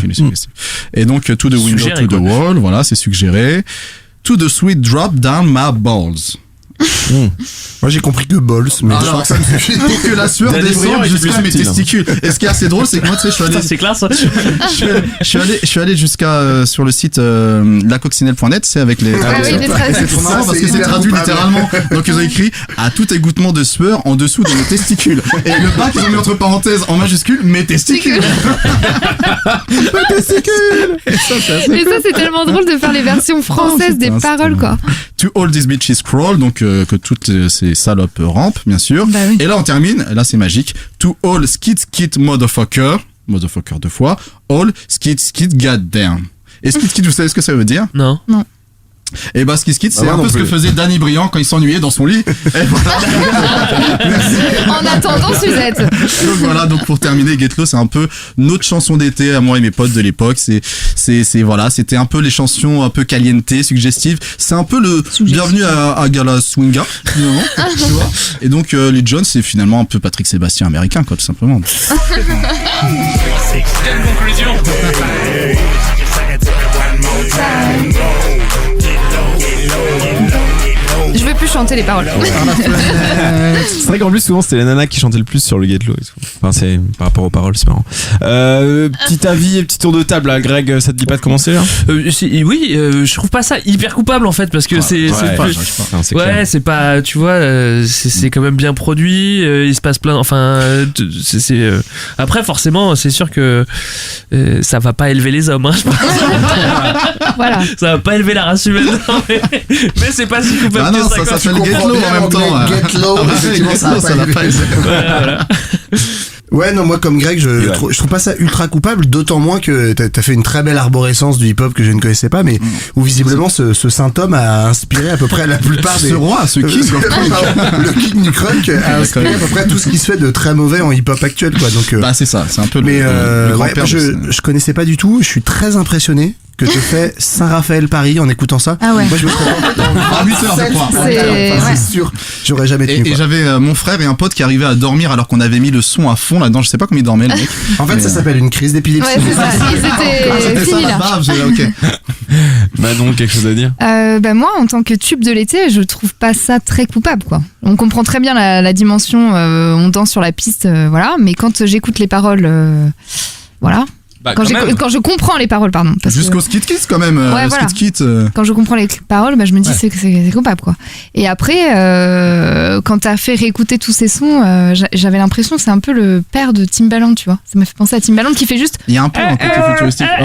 Et donc to the window, to the wall, voilà, c'est suggéré. To the sweet drop down my balls. Moi j'ai compris que balls, mais je crois que ça me suffit. Pour que la sueur descende jusqu'à mes testicules. Et ce qui est assez drôle, c'est que moi, tu sais, je suis allé. C'est classe. Je suis allé jusqu'à sur le site lacoccinelle.net, c'est avec les. C'est trop marrant parce que c'est traduit littéralement. Donc ils ont écrit à tout égouttement de sueur en dessous de mes testicules. Et le bac ils ont mis entre parenthèses en majuscule mes testicules. Mes testicules. Et ça c'est tellement drôle de faire les versions françaises des paroles quoi. To all these bitches crawl, donc que toutes ces salopes rampent bien sûr. Bah oui. Et là on termine, là c'est magique. To all skid motherfucker 2 fois. All skid goddamn. Et skid, vous savez ce que ça veut dire? Non. Et bah skid, c'est un peu ce que faisait Danny Briand quand il s'ennuyait dans son lit. Et voilà. En attendant Suzette. Donc voilà, donc pour terminer, Get Low, c'est un peu notre chanson d'été à moi et mes potes de l'époque. C'est voilà, c'était un peu les chansons un peu caliente, suggestives. C'est un peu le bienvenue à Gala Swinga, finalement. Tu vois. Et donc Lee Jones, c'est finalement un peu Patrick Sébastien américain, quoi, tout simplement. Quelle conclusion. Je veux plus chanter les paroles. C'est vrai qu'en plus souvent c'était les nanas qui chantaient le plus sur le Get Low et tout. Enfin c'est par rapport aux paroles, c'est marrant. Petit avis et petit tour de table là. Greg, ça te dit pas de commencer là? Oui, je trouve pas ça hyper coupable en fait parce que c'est pas, tu vois, c'est quand même bien produit, il se passe plein, enfin après forcément c'est sûr que ça va pas élever les hommes, hein, je pense. Voilà. Ça va pas élever la race humaine, mais c'est pas si coupable que ça. Ça s'appelle Get Low en même temps. Get Low, effectivement, ça va pas élever. Voilà. Ouais, non, moi comme Greg, je trouve pas ça ultra coupable, d'autant moins que t'as fait une très belle arborescence du hip-hop que je ne connaissais pas, mais où visiblement ce symptôme a inspiré à peu près la plupart des... Ce king of crunk. Le king du crunk a inspiré à peu près tout ce qui se fait de très mauvais en hip-hop actuel, quoi. Donc, bah c'est ça, c'est un peu mais le grand-père. Je connaissais pas du tout, je suis très impressionné que te fait Saint-Raphaël-Paris en écoutant ça. Ah ouais. Moi je me serais à 8 heures je crois. C'est sûr, j'aurais jamais tenu. Et j'avais mon frère et un pote qui arrivaient à dormir alors qu'on avait mis le son à fond là-dedans, je sais pas comment il dormait le mec. En fait ça s'appelle une crise d'épilepsie. Ouais c'est ça, c'était fini là. Ok. Manon, quelque chose à dire? Moi en tant que tube de l'été, je trouve pas ça très coupable quoi. On comprend très bien la dimension, on danse sur la piste, voilà, mais quand j'écoute les paroles, voilà. Bah, quand je comprends les paroles, pardon. Jusqu'au skit kit quand même. Ouais, voilà. Quand je comprends les paroles, bah, je me dis c'est coupable quoi. Et après, quand t'as fait réécouter tous ces sons, j'avais l'impression que c'est un peu le père de Timbaland, tu vois. Ça m'a fait penser à Timbaland qui fait juste. Il y a un peu un côté futuristique. Ah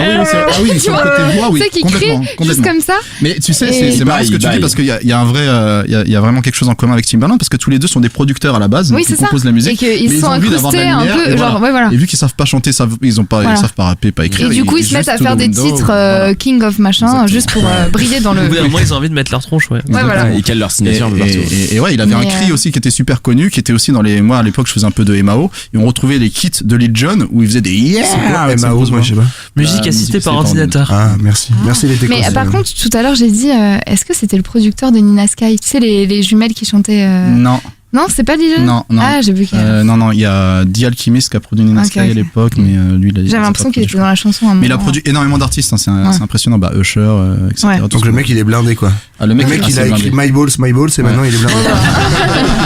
oui, sur le côté voix, oui. Tu sais, qui crie juste comme ça. Mais tu sais, c'est marrant ce que tu dis parce qu'il y a un vrai, il y a vraiment quelque chose en commun avec Timbaland parce que tous les deux sont des producteurs à la base, qui composent la musique. Et qu'ils sont incrustés un peu, genre, ouais voilà. Et vu qu'ils savent pas chanter, ils savent pas rapper, pas écrire. Et du coup, ils se mettent à faire des titres King of machin, juste pour briller dans le. Au bout d'un moment, ils ont envie de mettre leur tronche, ouais. Voilà. Et calent leur signature un peu partout. Et ouais, il avait un cri aussi qui était super connu, qui était aussi dans les. Moi, à l'époque, je faisais un peu de MAO, et on retrouvait les kits de Lil Jon où il faisait des MAO, moi, je sais pas. Musique assistée par ordinateur. Ah, merci. Merci les techos. Mais par contre, tout à l'heure, j'ai dit, est-ce que c'était le producteur de Nina Sky? Tu sais, les jumelles qui chantaient. Non. Non, c'est pas Lil Jon? Non. Ah, j'ai vu qu'il y a... Non, il y a The Alchemist qui a produit Nina Sky à l'époque, mais lui, il a. J'avais l'impression qu'il était dans la chanson. Mais il a produit énormément d'artistes, c'est impressionnant. Bah, Usher, etc. Ouais. Donc le mec, il est blindé, quoi. Ah, le mec il a écrit My Balls, et maintenant il est blindé.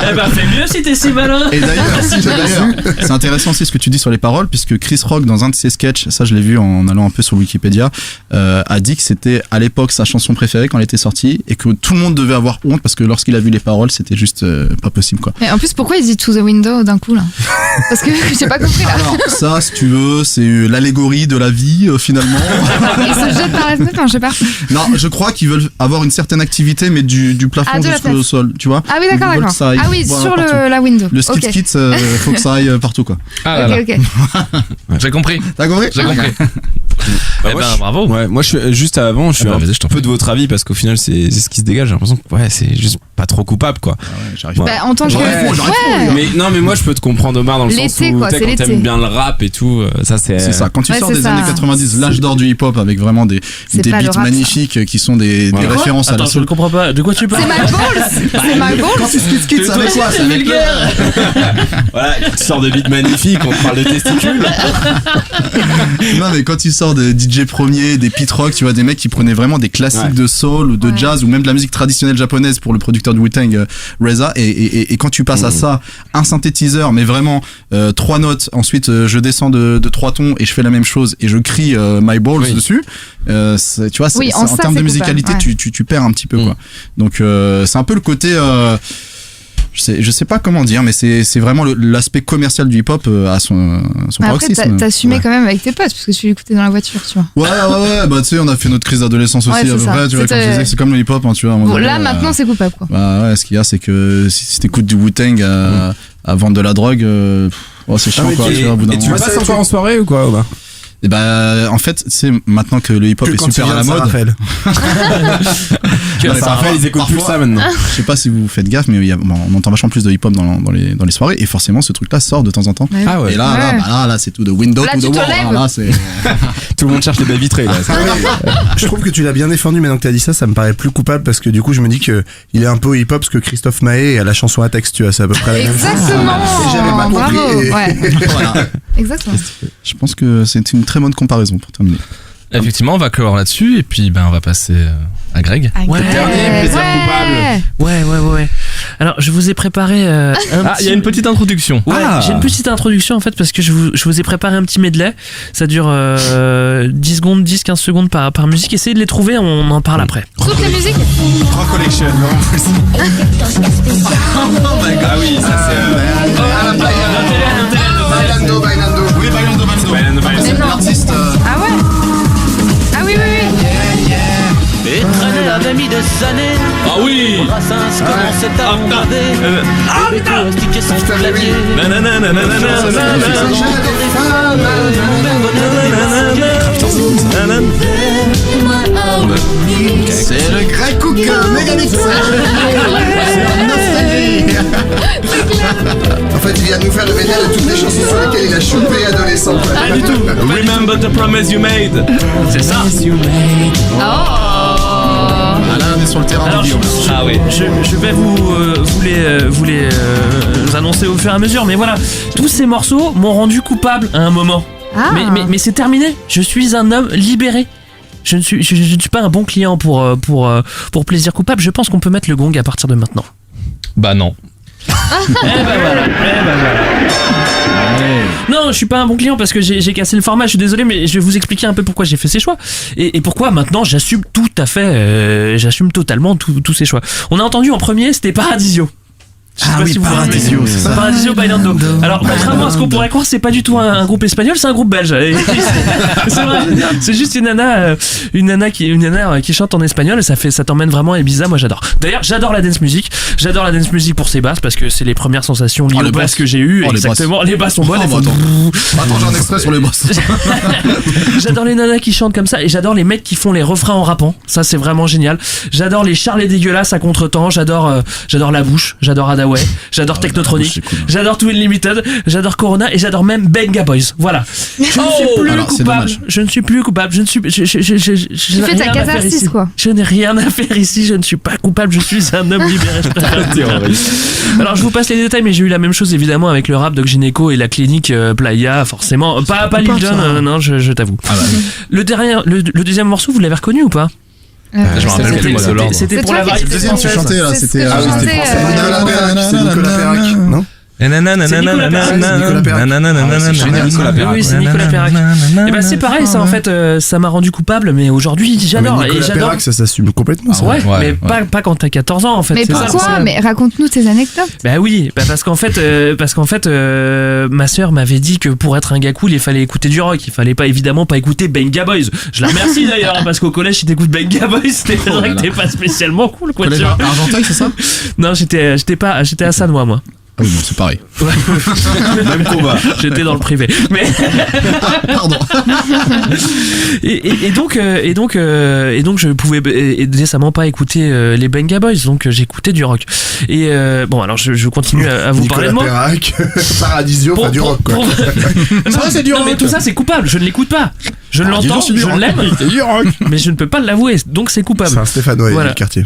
Eh ben, fais mieux si t'es si malin. Et d'ailleurs, c'est intéressant aussi ce que tu dis sur les paroles, puisque Chris Rock, dans un de ses sketchs, ça je l'ai vu en allant un peu sur Wikipédia, a dit que c'était à l'époque sa chanson préférée quand elle était sortie, et que tout le monde devait avoir honte parce que lorsqu'il a vu les paroles, c'était juste pas possible, quoi. Mais en plus, pourquoi il dit To the Window d'un coup là? Parce que j'ai pas compris là. Alors ça, si tu veux, c'est l'allégorie de la vie finalement. Il se jette par la fenêtre, je sais pas. Non, je crois qu'ils veulent avoir une certaine activité, mais du plafond jusqu'au sol, tu vois. Ah oui, d'accord. Ah oui, sur la window. Le skit kit, faut que ça aille partout, quoi. Ah là. Ok. J'ai compris. T'as compris? J'ai compris. Bravo. Ouais, moi je suis juste avant, je suis un peu de votre avis parce qu'au final c'est ce qui se dégage. J'ai l'impression que c'est juste pas trop coupable quoi. J'arrive pas. En tant que mais moi je peux te comprendre Omar dans le sens où quand t'aimes bien le rap et tout, ça c'est ça. Quand tu sors des années 90, l'âge d'or du hip hop avec vraiment des beats magnifiques qui sont des références à la soul. Je comprends pas. De quoi tu parles? C'est My Balls. C'est My Balls. Quand tu skits, ça avec quoi? C'est vulgaire. Voilà, tu sors de beats magnifiques, on te parle de testicules. Non mais quand tu sors des DJ premiers, des Pete Rock, tu vois, des mecs qui prenaient vraiment des classiques de soul ou de jazz ou même de la musique traditionnelle japonaise pour le producteur du Wu-Tang, Reza. Et quand tu passes à ça, un synthétiseur, mais vraiment 3 notes, ensuite je descends de 3 tons et je fais la même chose et je crie My Balls dessus. Tu vois, en termes de musicalité, tu perds un petit peu, quoi. Donc c'est un peu le côté je sais pas comment dire, mais c'est vraiment l'aspect commercial du hip-hop à son paroxysme. Après, t'assumais quand même avec tes potes, parce que tu l'écoutais dans la voiture, tu vois. Ouais, bah tu sais, on a fait notre crise d'adolescence aussi, à peu près, tu vois, comme je disais, c'est comme le hip-hop, hein, tu vois. Bon, là, maintenant, c'est coupable, quoi. Bah ouais, ce qu'il y a, c'est que si t'écoutes du Wu-Tang à vendre de la drogue, c'est chiant, quoi. Et tu passes encore en soirée ou quoi, bah? Et bah en fait c'est maintenant que le hip-hop est super à la mode. Raphaël ils écoutent plus ça maintenant. Je sais pas si vous faites gaffe, mais on entend vachement plus de hip-hop dans les soirées et forcément ce truc là sort de temps en temps. Ah ouais. Et là c'est tout de window là, to the wall. Là c'est tout le monde cherche les baies vitrées là. Je trouve que tu l'as bien défendu maintenant que t'as dit ça, ça me paraît plus coupable parce que du coup je me dis que il est un peu hip-hop ce que Christophe Maé est à la chanson à texte, tu vois, c'est à peu près la même chose. Exactement. J'avais pas compris. Voilà. Exactement. Je pense que c'est une très bonne comparaison pour terminer. Effectivement, on va clore là-dessus et puis on va passer à Greg. Dernier plaisir coupable. Ouais. Alors, je vous ai préparé il y a une petite introduction. Ouais, j'ai une petite introduction en fait parce que je vous ai préparé un petit medley. Ça dure 10 secondes, 10-15 secondes par musique. Essayez de les trouver, on en parle après. Toutes les musiques. 3 collections en plus. Ah oui, ça c'est Bailando. Oui, Bailando. L'artiste. Ah ouais. Ah oui. Et traîner avait mis des années. Ah oui. Brassens commençait à regarder. Ah putain. Sticker son clavier. C'est le Greg Cook Megamix. En fait, il vient de nous faire le médaille de toutes les chansons sur lesquelles il a chopé adolescent. Pas du tout. Remember the promise you made. C'est ça. Alain, on est sur le terrain du vidéo. Ah oui. Je vais vous les annoncer au fur et à mesure, mais voilà, tous ces morceaux m'ont rendu coupable à un moment. Mais c'est terminé. Je suis un homme libéré. Je ne suis pas un bon client pour plaisir coupable. Je pense qu'on peut mettre le gong à partir de maintenant. Bah non. Voilà. Non, je suis pas un bon client parce que j'ai cassé le format, je suis désolé, mais je vais vous expliquer un peu pourquoi j'ai fait ces choix et pourquoi maintenant j'assume tout à fait, j'assume totalement tous ces choix. On a entendu en premier, c'était Paradisio. Paradisio Bailando. Alors, contrairement à ce qu'on pourrait croire, c'est pas du tout un groupe espagnol, c'est un groupe belge. C'est vrai, c'est juste une nana qui chante en espagnol et ça t'emmène vraiment à Ibiza. Moi, j'adore. D'ailleurs, j'adore la dance music. J'adore la dance music pour ses basses parce que c'est les premières sensations liées aux basses que j'ai eues. Exactement, les basses sont bonnes. Attends, j'ai un extrait sur les basses. J'adore les nanas qui chantent comme ça et j'adore les mecs qui font les refrains en rappant. Ça, c'est vraiment génial. J'adore les Charles dégueulasses à contre-temps. J'adore La Bouche. J'adore Ada Way, j'adore Technotronic, cool. J'adore Twin Limited, j'adore Corona et j'adore même Benga Boys. Voilà. Je ne suis plus coupable. Tu fais ta catharsis, quoi. Je n'ai rien à faire ici. Je ne suis pas coupable. Je suis un homme libéré. Je préfère dire. Alors je vous passe les détails, mais j'ai eu la même chose évidemment avec le rap de Gynéco et la clinique Playa, forcément. Pas Lil Jon, non, je t'avoue. Le deuxième morceau, vous l'avez reconnu ou pas? Je me rappelle plus de l'ordre. C'était pour la variété. Le deuxième, tu chantais là, c'était Nicolas Perrac, non? Oui, c'est Nicolas Perrac. Et ben c'est pareil, ça en fait, ça m'a rendu coupable, mais aujourd'hui j'adore. Nicolas Perrac, ça s'assume complètement. Mais pas quand t'as 14 ans en fait. Mais pourquoi? Mais raconte-nous tes anecdotes. Bah oui, parce qu'en fait, ma sœur m'avait dit que pour être un gars cool, il fallait écouter du rock. Il fallait évidemment pas écouter Benga Boys. Je la remercie d'ailleurs, parce qu'au collège, si t'écoutes Benga Boys, c'était vrai que t'es pas spécialement cool, quoi. Collège Argenteuil, c'est ça? Non, j'étais à Sannois, moi. Ah oui, bon, c'est pareil. Même combat. J'étais dans le privé. Mais pardon. Et donc je pouvais décemment pas écouter les Benga Boys, donc j'écoutais du rock. Et bon, alors je continue à vous parler de moi. Nicolas Perrac, Paradisio, pas du rock, quoi. Ça c'est du rock. Mais tout ça c'est coupable, je ne l'écoute pas. Je l'entends, je l'aime, mais je ne peux pas l'avouer, donc c'est coupable. C'est un Stéphanois du quartier.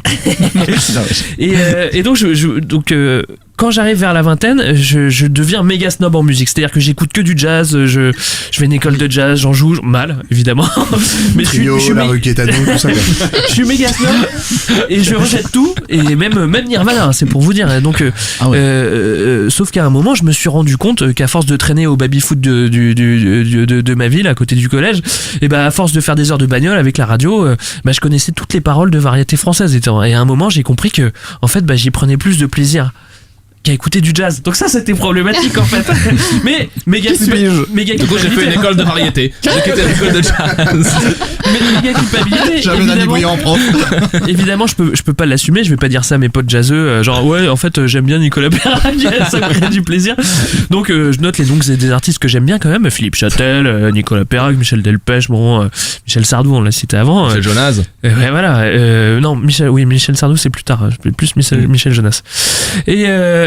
Et donc, quand j'arrive vers la vingtaine, je deviens méga snob en musique. C'est-à-dire que j'écoute que du jazz, je fais une école de jazz, j'en joue mal, évidemment. Mais Trio, la rue Quétano, tout ça. Je suis méga snob et je rejette tout, et même Nirvana, c'est pour vous dire. Donc, sauf qu'à un moment, je me suis rendu compte qu'à force de traîner au baby-foot de ma ville, à côté du collège, et à force de faire des heures de bagnole avec la radio, je connaissais toutes les paroles de variété française. Et à un moment, j'ai compris que, en fait, j'y prenais plus de plaisir qu'à écouter du jazz. Donc ça, c'était problématique en fait. Mais méga culpabilité. Du coup, j'ai fait une école de variété. J'ai quitté l'école de jazz. Mais méga culpabilité. Jamais d'amis brillants en prof. Évidemment, je peux pas l'assumer. Je vais pas dire ça à mes potes jazzeux. Genre ouais, en fait, j'aime bien Nicolas Perrac. Ça me crée du plaisir. Donc je note les noms des artistes que j'aime bien quand même. Philippe Châtel, Nicolas Perrac, Michel Delpech, Michel Sardou, on l'a cité avant. Michel Jonas. Ouais, voilà. Non, Michel Sardou, c'est plus tard. Plus Michel Jonas.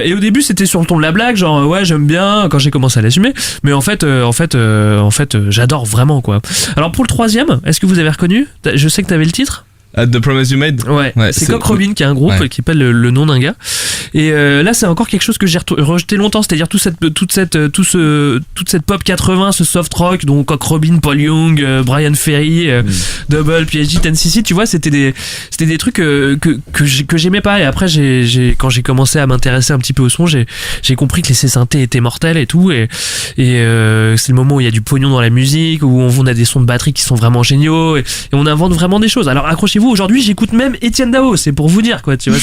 Et au début, c'était sur le ton de la blague, genre ouais, j'aime bien quand j'ai commencé à l'assumer. Mais en fait, j'adore vraiment quoi. Alors pour le troisième, est-ce que vous avez reconnu? Je sais que t'avais le titre. The Promise You Made. Ouais, c'est Cock Robin qui a un groupe qui appelle le nom d'un gars. Et là, c'est encore quelque chose que j'ai rejeté longtemps, c'est-à-dire toute cette pop 80, ce soft rock, donc Cock Robin, Paul Young, Brian Ferry, Double, PhD, 10cc, tu vois, c'était des trucs que j'aimais pas. Et après, quand j'ai commencé à m'intéresser un petit peu au son, j'ai compris que les synthés étaient mortels et tout. Et c'est le moment où il y a du pognon dans la musique, où on a des sons de batterie qui sont vraiment géniaux, et on invente vraiment des choses. Alors accrochez-vous. Aujourd'hui, j'écoute même Étienne Dao, c'est pour vous dire quoi, tu vois,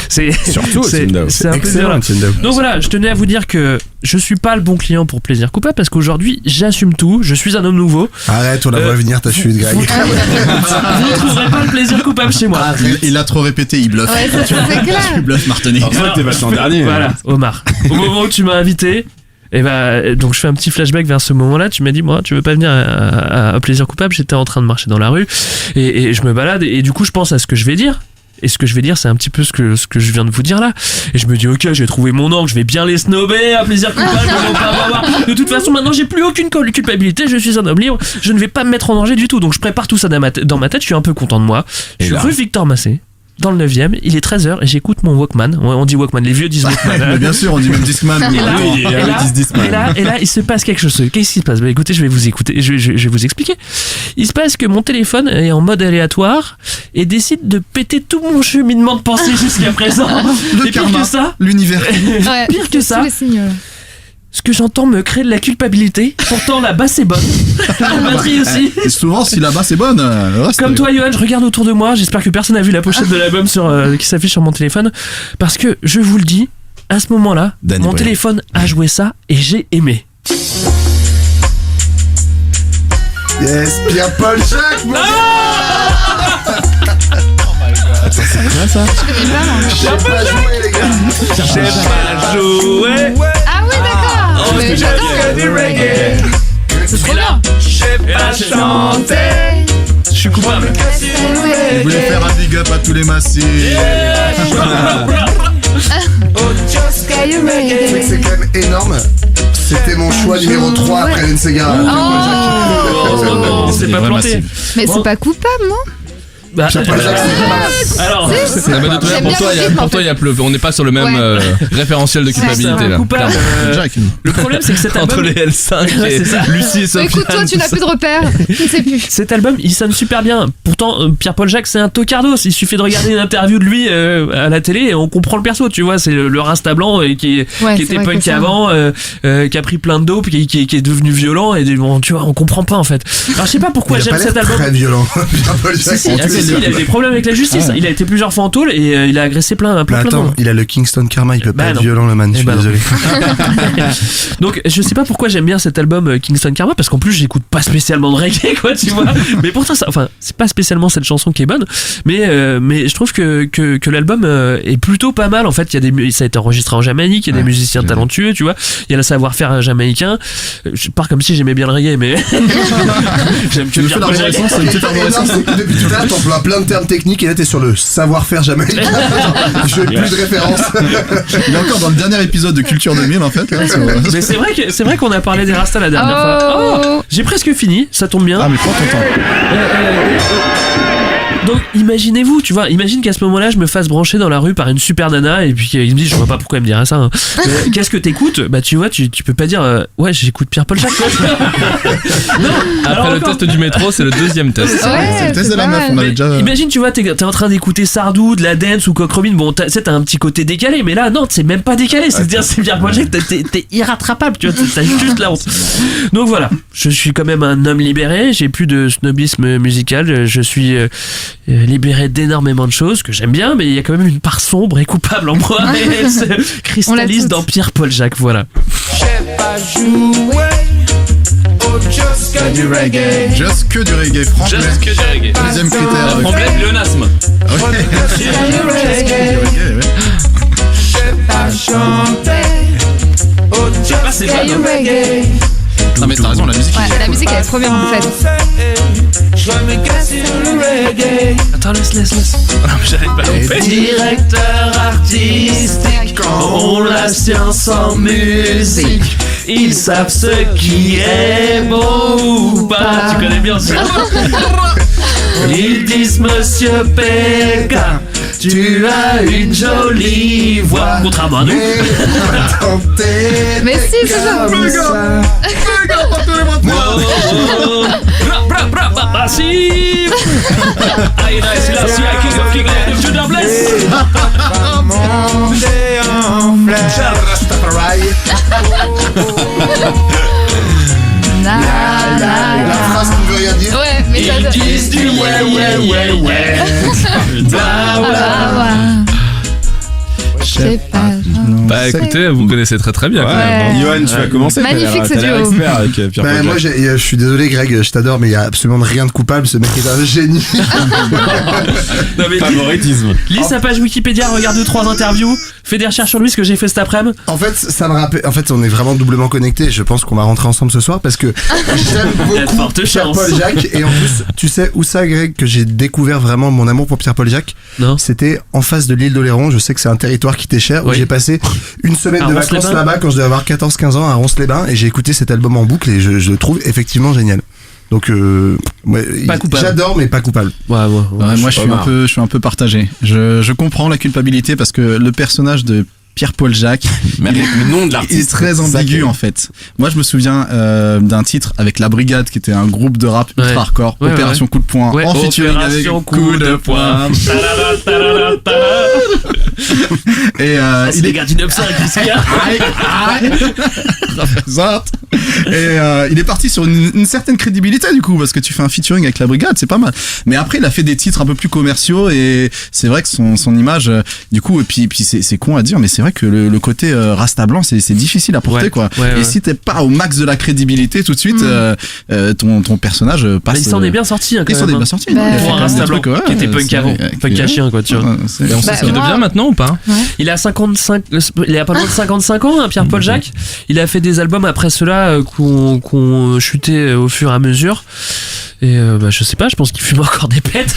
c'est surtout Étienne Dao. C'est un peu excellent. Donc voilà, je tenais à vous dire que je suis pas le bon client pour Plaisir Coupable parce qu'aujourd'hui, j'assume tout, je suis un homme nouveau. Arrête, on la voit venir ta chute, Greg. Vous ne trouverez pas le plaisir coupable chez moi. Il a trop répété, il bluffe. Ouais, c'est clair. Tu bluffes, Martonnet. En fait, t'es vachement dernier. Voilà, Omar. Au moment où tu m'as invité, donc je fais un petit flashback vers ce moment-là. Tu m'as dit, moi, tu veux pas venir à Plaisir Coupable? J'étais en train de marcher dans la rue et je me balade et du coup je pense à ce que je vais dire. Et ce que je vais dire, c'est un petit peu ce que je viens de vous dire là. Et je me dis, ok, j'ai trouvé mon angle, je vais bien les snobber à Plaisir Coupable. De toute façon, maintenant, j'ai plus aucune culpabilité, je suis un homme libre, je ne vais pas me mettre en danger du tout. Donc je prépare tout ça dans ma tête, je suis un peu content de moi. Je suis rue Victor Massé, dans le 9ème, il est 13h et j'écoute mon Walkman. On dit Walkman, les vieux disent Walkman. Mais bien sûr, on dit même Discman. Et là, il se passe quelque chose. Qu'est-ce qui se passe? Écoutez, je vais vous expliquer. Il se passe que mon téléphone est en mode aléatoire et décide de péter tout mon cheminement de pensée jusqu'à présent. Le karma, pire que ça, l'univers. Pire que ça, ce que j'entends me crée de la culpabilité. Pourtant, la basse est bonne. La batterie aussi. Et souvent, si la basse est bonne, le reste. Comme toi, Johan, je regarde autour de moi. J'espère que personne n'a vu la pochette de l'album qui s'affiche sur mon téléphone. Parce que, je vous le dis, à ce moment-là, mon téléphone a joué ça et j'ai aimé. Yes, Pierre-Paul Jacques, mon Attends, c'est quoi ça? J'ai pas joué, les gars. J'ai pas joué. Ah oui, d'accord. Mais j'adore. Du reggae. C'est trop bien. J'ai pas chanté. Je suis coupable. Je voulais faire un big up à tous les massifs. C'est quand même énorme. C'était mon choix numéro 3 après une Segara. C'est pas planté. Mais c'est pas coupable, non? Alors, pour toi, il y a on n'est pas sur le même référentiel de culpabilité là. Le problème, c'est que cet album entre les L5 et Lucie et Sofiane. Écoute, toi, tu n'as plus de repères. Je ne sais plus. Cet album, il sonne super bien. Pourtant, Pierre-Paul Jacques, c'est un tocardos. Il suffit de regarder une interview de lui à la télé et on comprend le perso. Tu vois, c'est le Rasta blanc qui était punk avant, qui a pris plein de dope, qui est devenu violent et bon, tu vois, on comprend pas en fait. Alors, je sais pas pourquoi j'aime cet album. Très violent. Pierre-Paul Jacques. Il a eu des problèmes avec la justice. Il a été plusieurs fois en tôle et il a agressé plein de monde. Il a le Kingston Karma, il peut pas être violent, le man. Je suis désolé. Donc je sais pas pourquoi j'aime bien cet album Kingston Karma, parce qu'en plus j'écoute pas spécialement de reggae, quoi, tu vois. Mais pourtant c'est pas spécialement cette chanson qui est bonne, mais je trouve que l'album est plutôt pas mal. En fait, ça a été enregistré en Jamaïque, il y a des musiciens talentueux, tu vois. Il y a le savoir-faire jamaïcain. Je pars comme si j'aimais bien le reggae, mais j'aime que bien. Depuis tout à l'heure, vois plein de termes techniques et là t'es sur le savoir-faire jamaïcain. Je n'ai plus de référence. Il est encore dans le dernier épisode de Culture 2000 en fait. Mais c'est vrai qu'on a parlé des Rastas la dernière fois. Oh, j'ai presque fini, ça tombe bien. Ah mais prends ton temps. Donc imaginez-vous, tu vois, imagine qu'à ce moment-là je me fasse brancher dans la rue par une super nana et puis il me dit je vois pas pourquoi elle me dirait ça. Hein. Qu'est-ce que t'écoutes ? Bah tu vois, tu peux pas dire ouais j'écoute Pierre-Paul Jacques. Non. Après le test du métro, c'est le deuxième test. C'est le test de la meuf, on avait déjà. Imagine, tu vois, t'es en train d'écouter Sardou, de la dance ou Coq Robin. Bon, t'as un petit côté décalé, mais là non, c'est même pas décalé. C'est-à-dire c'est Pierre-Paul Jacques, t'es irrattrapable, tu vois, t'as juste la honte. Donc voilà, je suis quand même un homme libéré. J'ai plus de snobisme musical. Je suis libéré d'énormément de choses que j'aime bien, mais il y a quand même une part sombre et coupable en moi et elle se cristallise dans Pierre-Paul Jacques, voilà. J'ai pas joué au just que du reggae. Just que du reggae, Franklin. Just que du reggae. Deuxième critère. Franklin, pléonasme. J'ai pas chanté au just que du reggae. Non mais t'as raison, la musique. Ouais, la musique elle est trop bien en fait. Je me casse sur le reggae. Attends, laisse. Non, mais j'arrive pas à le faire. Directeur artistique, ont la science en musique. Ils savent ce qui est beau ou pas. Tu connais bien ça. Ils disent Monsieur Pékin, tu as une jolie voix. Contrairement à nous. Mais si, c'est ça. Massive. Aïna et Selassie, King of King, Lord of Judah bless. monter en flèche. La phrase qui ne veut rien dire. Ouais, mais ils disent du ouais. Bla bla. Je sais pas. Bah écoutez, vous connaissez très bien. Ouais. Yoann, tu vas commencer. Magnifique ce duo. Expert avec Pierre-Paul Jacques. Moi je suis désolé Greg, je t'adore mais il y a absolument rien de coupable, ce mec est un génie. Non, mais favoritisme. Lis sa page Wikipédia, regarde 2-3 interviews, fais des recherches sur lui, ce que j'ai fait cet après-midi. En fait, ça me rappelle. En fait, on est vraiment doublement connectés. Je pense qu'on va rentrer ensemble ce soir parce que j'aime beaucoup Pierre-Paul Jacques. Et en plus, tu sais où ça, Greg, que j'ai découvert vraiment mon amour pour Pierre-Paul Jacques. Non. C'était en face de l'île d'Oléron. Je sais que c'est un territoire qui t'est cher. Où j'ai passé une semaine de vacances là-bas quand je devais avoir 14-15 ans à Ronces-les-Bains. Et j'ai écouté cet album en boucle et je le trouve effectivement génial. Donc j'adore mais pas coupable. Ouais, moi je suis un peu partagé. Je comprends la culpabilité parce que le personnage de Pierre-Paul Jacques, le nom de l'artiste, il est très ambigu en fait. Moi je me souviens d'un titre avec La Brigade qui était un groupe de rap ultra hardcore, Opération Coup de Poing, en featuring avec Coup de Poing. Et c'est les gars du 95 et il est parti sur une certaine crédibilité du coup parce que tu fais un featuring avec La Brigade, c'est pas mal. Mais après il a fait des titres un peu plus commerciaux et c'est vrai que son image du coup et puis c'est con à dire mais c'est vrai que le côté Rasta blanc c'est difficile à porter quoi. Et si t'es pas au max de la crédibilité tout de suite ton personnage passe. Mais il s'en est bien sorti hein, quand il s'en est bien sorti. Pour un Rasta blanc qui était punk avant, punk à chien quoi tu vois. Et on sait ce qu'il devient maintenant ou pas? Il a 55, il a pas loin de 55 ans, hein, Pierre-Paul Jacques. Il a fait des albums après cela qu'on chutait au fur et à mesure. Et je sais pas, je pense qu'il fume encore des pètes.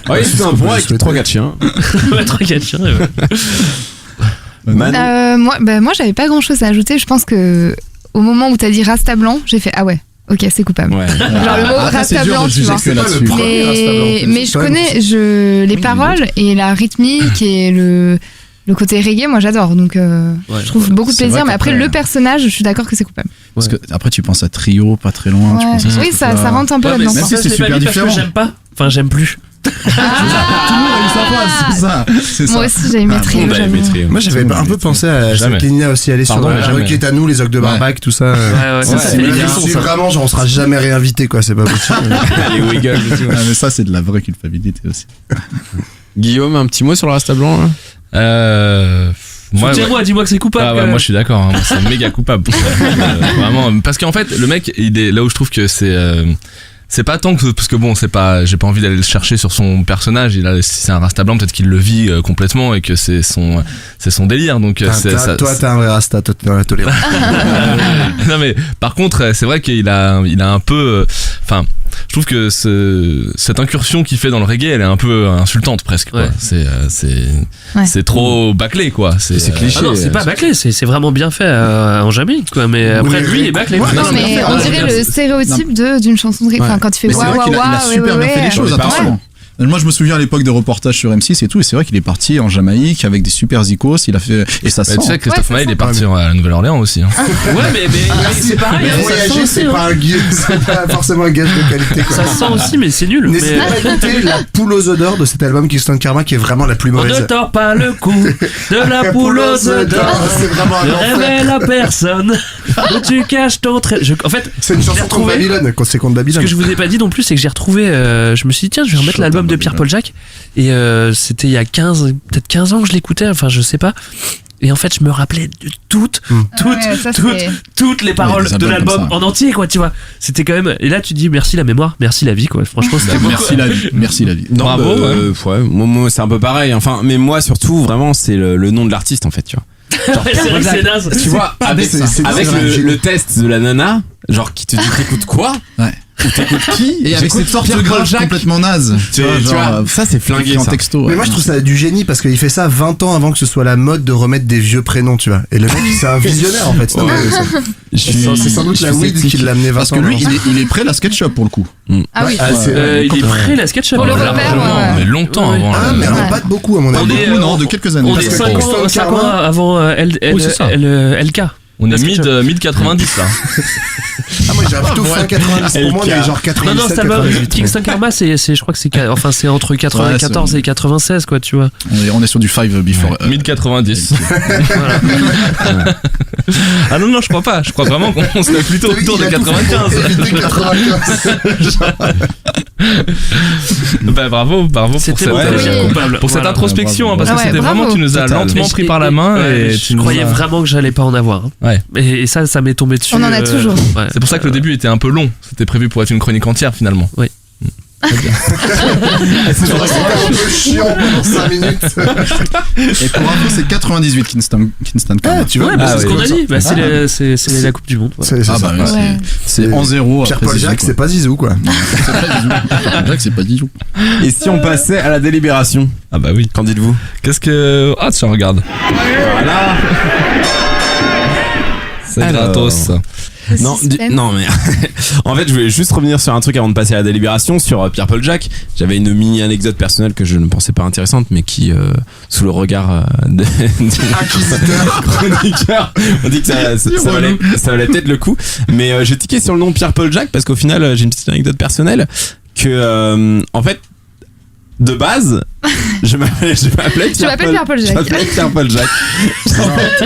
Ouais, il fait un point avec 3-4 chiens. Ouais, 3-4 chiens. Moi j'avais pas grand chose à ajouter. Je pense que au moment où t'as dit Rasta blanc, j'ai fait ah ouais. Ok, c'est coupable. Ouais. Genre le mot Rasta blanc, tu vois. Mais je connais les paroles et la rythmique et le côté reggae, moi j'adore. Donc je trouve beaucoup de plaisir. Mais après le personnage, je suis d'accord que c'est coupable. Parce que après tu penses à Trio, pas très loin. Tu penses à oui, ça rentre un peu là-dedans. Même si c'est super différent. J'aime pas. Enfin, j'aime plus. Tout le monde a eu sa phase, c'est ça. Moi aussi j'ai aimé Trio. Moi j'avais un peu pensé à cette ligne-là aussi, aller sur Requête à nous, les Ocs de Barbac, tout ça. C'est vraiment genre on sera jamais réinvité quoi, c'est pas possible. Les Wiggles et tout. Mais ça c'est de la vraie culpabilité aussi. Guillaume, un petit mot sur le Rasta blanc là. Dis-moi que c'est coupable. Moi je suis d'accord, hein. C'est méga coupable. Vraiment, parce qu'en fait le mec il est là où je trouve que c'est pas tant que parce que bon c'est pas j'ai pas envie d'aller le chercher sur son personnage, si c'est un Rasta blanc peut-être qu'il le vit complètement et que c'est son délire donc toi t'es un vrai Rasta, toi t'es dans la tolérance. Non mais par contre c'est vrai qu'il a un peu enfin je trouve que cette incursion qu'il fait dans le reggae, elle est un peu insultante presque. Quoi. C'est trop bâclé, quoi. C'est cliché. Non, c'est pas bâclé, c'est vraiment bien fait en Jamaïque, quoi. Mais après, lui, il est bâclé. Non, mais on dirait le stéréotype d'une chanson de reggae. Enfin, quand il fait waouh, il a super bien fait les choses, attention. Moi, je me souviens à l'époque de reportages sur M6 et tout, et c'est vrai qu'il est parti en Jamaïque avec des super zikos, il a fait, et ça sent. Tu sais, Christophe Maé, il est parti à la Nouvelle-Orléans aussi. Hein. Ouais, mais c'est pareil. Voyager, c'est pas forcément un gage de qualité, quoi. Ça sent aussi, mais c'est nul. N'hésitez pas à écouter la poule aux odeurs de cet album Kingston Karma, qui est vraiment la plus mauvaise. On ne tord pas le coup de la poule aux odeurs. C'est vraiment un enfer. Ne révèle à personne où tu caches ton trait. En fait, c'est une chanson contre Babylone, quand c'est contre Babylone. Ce que je vous ai pas dit non plus, c'est que j'ai retrouvé, je me suis dit, tiens, je vais remettre l'album de Pierre Paul Jacques. Et c'était il y a peut-être 15 ans que je l'écoutais, enfin je sais pas. Et en fait, je me rappelais de toutes les paroles de l'album en entier, quoi, tu vois. C'était quand même. Et là, tu dis merci la mémoire, merci la vie, quoi. Franchement, c'était merci la vie, merci la vie. Non, bravo. Moi, c'est un peu pareil. Enfin, mais moi, surtout, vraiment, c'est le nom de l'artiste, en fait, tu vois. Genre, c'est vrai que c'est naze. Tu vois, avec le test de la nana, genre qui te dit t'écoutes quoi? Ouais. T'écoutes qui? Et avec cette sorte de grave complètement naze. Tu vois, ça c'est flingué en texto. Mais moi je trouve ça du génie parce qu'il fait ça 20 ans avant que ce soit la mode de remettre des vieux prénoms, tu vois. Et le mec c'est un visionnaire en fait. C'est sans doute la weed qui l'a amené 20 ans. Parce que lui il est prêt la SketchUp pour le coup. Ah oui. Il est prêt la SketchUp. Pour le repère. Mais longtemps avant. Ah mais alors pas de beaucoup à mon avis. Non, de quelques années. On est 5 ans avant LK. On est mid 90 là. Ah moi j'ai plutôt fin 90 pour moi on est genre 97. Non cet album Kingston Karma je crois que c'est entre 94 et 96 quoi tu vois. On est sur du 5 before mid 90. Ah non je crois pas, je crois vraiment qu'on serait plutôt autour de 95. Bah bravo pour cette introspection parce que c'était vraiment tu nous as lentement pris par la main et je croyais vraiment que j'allais pas en avoir. Ouais. Et ça m'est tombé dessus. On en a toujours. Ouais. C'est pour ça que le début était un peu long. C'était prévu pour être une chronique entière finalement. Oui. C'est un peu chiant pendant 5 minutes. Et pour info, c'est 98 Kingston Karma. Tu vois, c'est ce qu'on a dit. C'est la Coupe du Monde. C'est en zéro. Pierre Paul Jacques, c'est pas Zizou quoi. C'est pas Zizou. Et si on passait à la délibération? Ah bah oui. Qu'en dites-vous? Qu'est-ce que. Ah tiens regarde. Voilà. C'est gratos. Non mais en fait je voulais juste revenir sur un truc avant de passer à la délibération sur Pierre Paul Jacques. J'avais une mini anecdote personnelle que je ne pensais pas intéressante mais qui sous le regard de chroniqueur on dit que ça valait peut-être le coup mais j'ai tiqué sur le nom Pierre Paul Jacques parce qu'au final j'ai une petite anecdote personnelle que en fait de base, je m'appelais Pierre Paul Jacques. Je m'appelais Pierre Paul Jacques. En fait,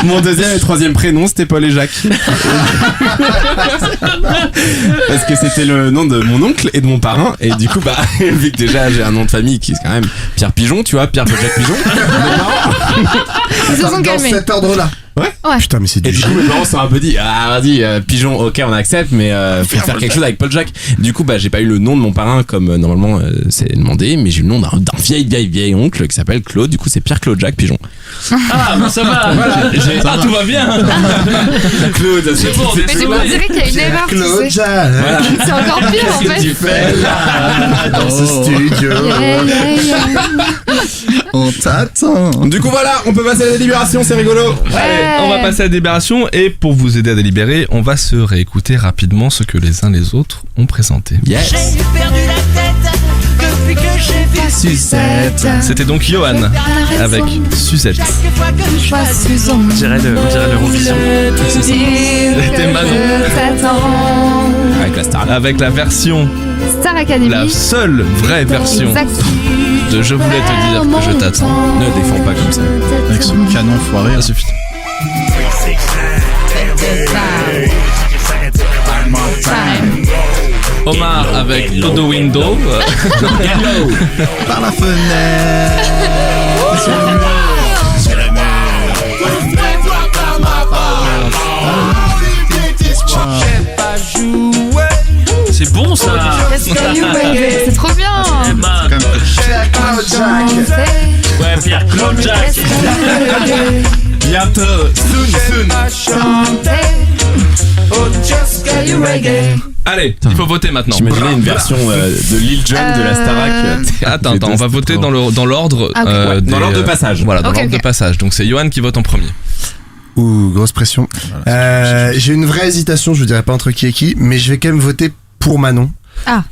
mon deuxième et troisième prénom, c'était Paul et Jacques. Parce que c'était le nom de mon oncle et de mon parrain. Et du coup, vu que déjà j'ai un nom de famille qui est quand même Pierre Pigeon, tu vois, Pierre Paul Jacques Pigeon. Ils se sont calmés. Dans cet ordre-là. Ouais. Putain, mais c'est du Et du coup, mes parents sont un peu dit, vas-y, Pigeon, ok, on accepte, mais faut faire quelque chose avec Paul Jacques. Du coup, j'ai pas eu le nom de mon parrain comme normalement c'est demandé, mais j'ai eu le nom d'un vieil oncle qui s'appelle Claude. Du coup, c'est Pierre-Claude Jacques Pigeon. Ah, ça va. Voilà. Tout va bien. Claude, c'est bon. Mais du coup, on dirait qu'il y a une erreur. Claude Jacques. Voilà. C'est encore pire en fait. Qu'est-ce que tu fais là dans ce studio? On t'attend. Du coup, voilà, on peut passer à la délibération, c'est rigolo. Allez, on va passer à la délibération et pour vous aider à délibérer, on va se réécouter rapidement ce que les uns les autres ont présenté. Yes. J'ai perdu la tête depuis que j'ai vu Suzette. C'était donc Johan avec Suzette. On dirait l'Eurovision. C'était Manon. Avec la version Star Academy. La seule vraie version de Je voulais te dire que je t'attends. Ne défends pas comme ça. Avec son canon foiré, ça suffit. Omar avec Todo Window. Par la fenêtre. C'est bon ça. C'est trop bien. Pierre-Claude Jacques. Ouais, Pierre-Claude Jacques. Bientôt, soon. Allez, il faut voter maintenant. J'imaginais une version de Lil Jon de la Starac. Attends, on va voter dans l'ordre. Dans l'ordre de passage. Voilà, dans l'ordre de passage. Donc c'est Yoann qui vote en premier. Ouh, grosse pression. J'ai une vraie hésitation, je vous dirais pas entre qui et qui, mais je vais quand même voter pour Manon.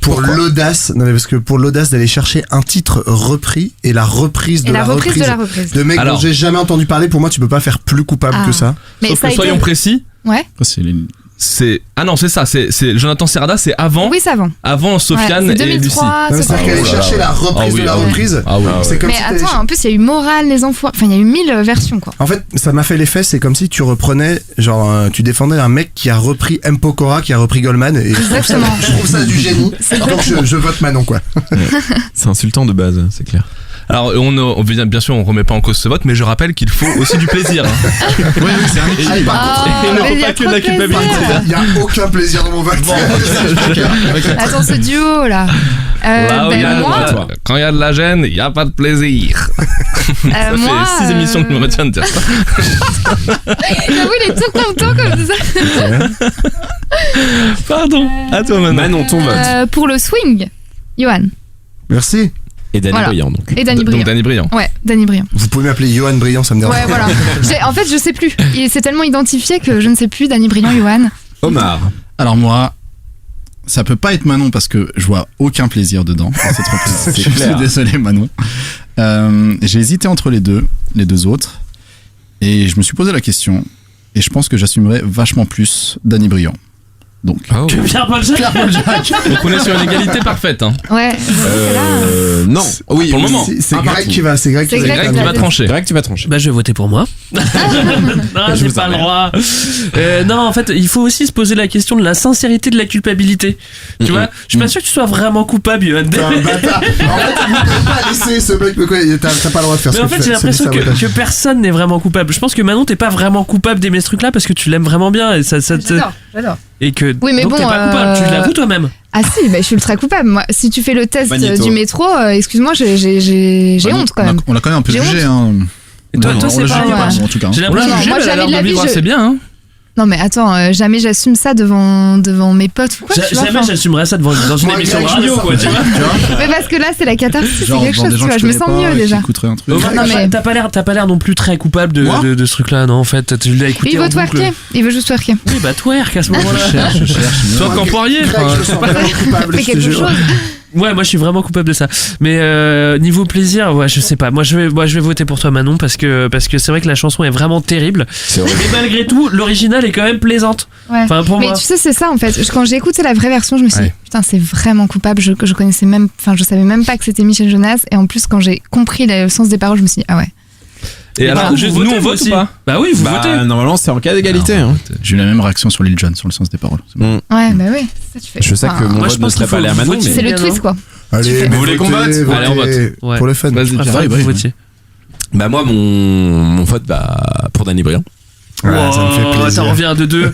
Pour l'audace, non mais parce que pour l'audace d'aller chercher un titre repris et la reprise de la reprise de mecs dont j'ai jamais entendu parler, pour moi tu peux pas faire plus coupable que ça. Mais sauf que soyons précis. Ouais. Ah non, c'est ça, c'est Jonathan Serrada, c'est avant. Oui, c'est avant. Avant Sofiane et Lucie. C'est-à-dire qu'aller chercher la reprise de la reprise. C'est comme mais attends, en plus il y a eu Morale, les enfants. Enfin, il y a eu 1000 versions quoi. En fait, ça m'a fait l'effet, c'est comme si tu reprenais, genre, tu défendais un mec qui a repris M. Pokora, qui a repris Goldman. Et exactement. Je trouve ça du génie. Donc je vote Manon quoi. C'est insultant de base, c'est clair. Alors, bien sûr, on remet pas en cause ce vote, mais je rappelle qu'il faut aussi du plaisir. Oui, c'est un équilibre. Il ne faut pas que de la culpabilité. Il n'y a aucun plaisir dans mon vote. Attends, ce duo là. Là quand il y a de la gêne, il n'y a pas de plaisir. Ça fait 6 émissions que je me retiens de dire ça. J'avoue, il est tout content comme ça. Pardon. À toi, Manon, ton vote. Pour le swing, Yoann. Merci. Et Danny Briand donc. Et Danny Briand. Donc Danny Briand. Ouais, Danny Briand. Vous pouvez m'appeler Yoann Briand, ça me dérange. Ouais, voilà. En fait, je sais plus. C'est tellement identifié que je ne sais plus. Danny Briand, Yoann. Omar. Alors moi, ça peut pas être Manon parce que je vois aucun plaisir dedans. Je suis désolé Manon. J'ai hésité entre les deux autres, et je me suis posé la question, et je pense que j'assumerais vachement plus Danny Briand. Donc, Pierre-Paul Jacques. Donc on est sur une égalité parfaite. Hein. Ouais. Non. Oui, pour le moment. C'est Greg qui va. C'est Greg qui va trancher. Greg, tu vas trancher. Bah je vais voter pour moi. Non, j'ai pas le droit. Non, en fait, il faut aussi se poser la question de la sincérité de la culpabilité. Tu vois, je suis pas sûr que tu sois vraiment coupable, Yoann. T'es un bâtard. En fait, il ne peut pas laisser ce mec. T'as pas le droit de faire ça. Mais en fait, j'ai l'impression que personne n'est vraiment coupable. Je pense que Manon, t'es pas vraiment coupable d'aimer ce truc-là parce que tu l'aimes vraiment bien et ça. J'adore. Et que oui, mais donc bon, t'es pas coupable, tu l'avoues toi-même. Ah si, bah, je suis ultra coupable. Moi, si tu fais le test du métro, excuse-moi, j'ai honte quand même. On l'a quand même un peu jugé. Hein. Et toi, c'est pas en tout cas. J'ai l'impression que moi, jamais de la vie, c'est bien. Hein. Non mais attends, jamais j'assume ça devant mes potes ou quoi. Jamais j'assumerais ça dans une émission de radio quoi, tu vois. Mais parce que là c'est la catharsis, c'est quelque chose, tu vois, je me sens mieux déjà. Non mais t'as pas l'air non plus très coupable de ce truc là, non en fait, tu l'as écouté. Il veut twerker, il veut juste twerker. Oui bah twerk à ce moment-là. Je cherche. Toi Campoirier, fais quelque chose. Ouais, moi je suis vraiment coupable de ça. Mais niveau plaisir, ouais, je sais pas. Moi je vais voter pour toi Manon parce que c'est vrai que la chanson est vraiment terrible. Et malgré tout, l'original est quand même plaisante. Ouais. Enfin pour moi. Mais tu sais c'est ça en fait. Quand j'ai écouté la vraie version, je me suis dit putain, c'est vraiment coupable. Je connaissais même, enfin je savais même pas que c'était Michel Jonas. Et en plus quand j'ai compris le sens des paroles, je me suis dit ah ouais. Et alors, nous on vote ou pas? Bah oui, vous votez. Normalement, c'est en cas d'égalité. Hein. J'ai eu la même réaction sur Lil Jon, sur le sens des paroles. Ouais, bah oui, ça tu fais. Je sais que mon vote ne serait pas allé à Manon. C'est le twist quoi. Allez, vous voulez qu'on vote? Allez, on vote. Pour le fun. Vas-y, vous votiez. Bah moi, mon vote pour Danny Briand. Ouais, ça me fait plaisir. Ça revient à 2-2.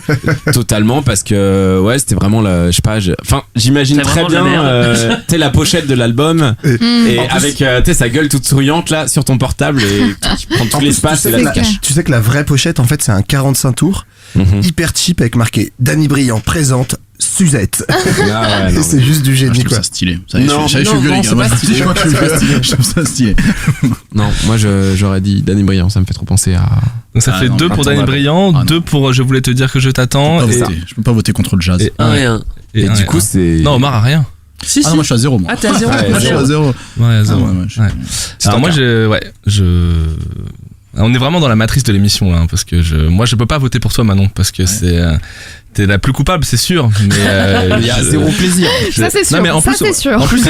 Totalement, parce que ouais, c'était vraiment je sais pas, enfin, j'imagine très bien t'es la pochette de l'album et avec sa gueule toute souriante là sur ton portable et qui prend tout l'espace et là tu sais que la vraie pochette en fait c'est un 45 tours hyper cheap avec marqué Danny Briand présente Suzette. Et c'est juste du génie quoi. Ça stylé. Ça y est, je suis vieux les gars. Je crois que je suis pas stylé. Je trouve ça stylé. Non, moi j'aurais dit Danny Briand, ça me fait trop penser à. Donc ça fait 2 pour Danny Briand, 2 pour Je voulais te dire que je t'attends. Je peux pas voter contre le jazz. Et 1. Et du coup c'est. Non, Omar a rien. Si, non, moi je suis à 0 moi. Ah, t'es à 0. Je suis à 0. Ouais, à 0. Alors moi on est vraiment dans la matrice de l'émission là, parce que moi je peux pas voter pour toi Manon parce que t'es la plus coupable c'est sûr, mais il y a zéro plaisir. Ça c'est sûr. Non, mais en plus, il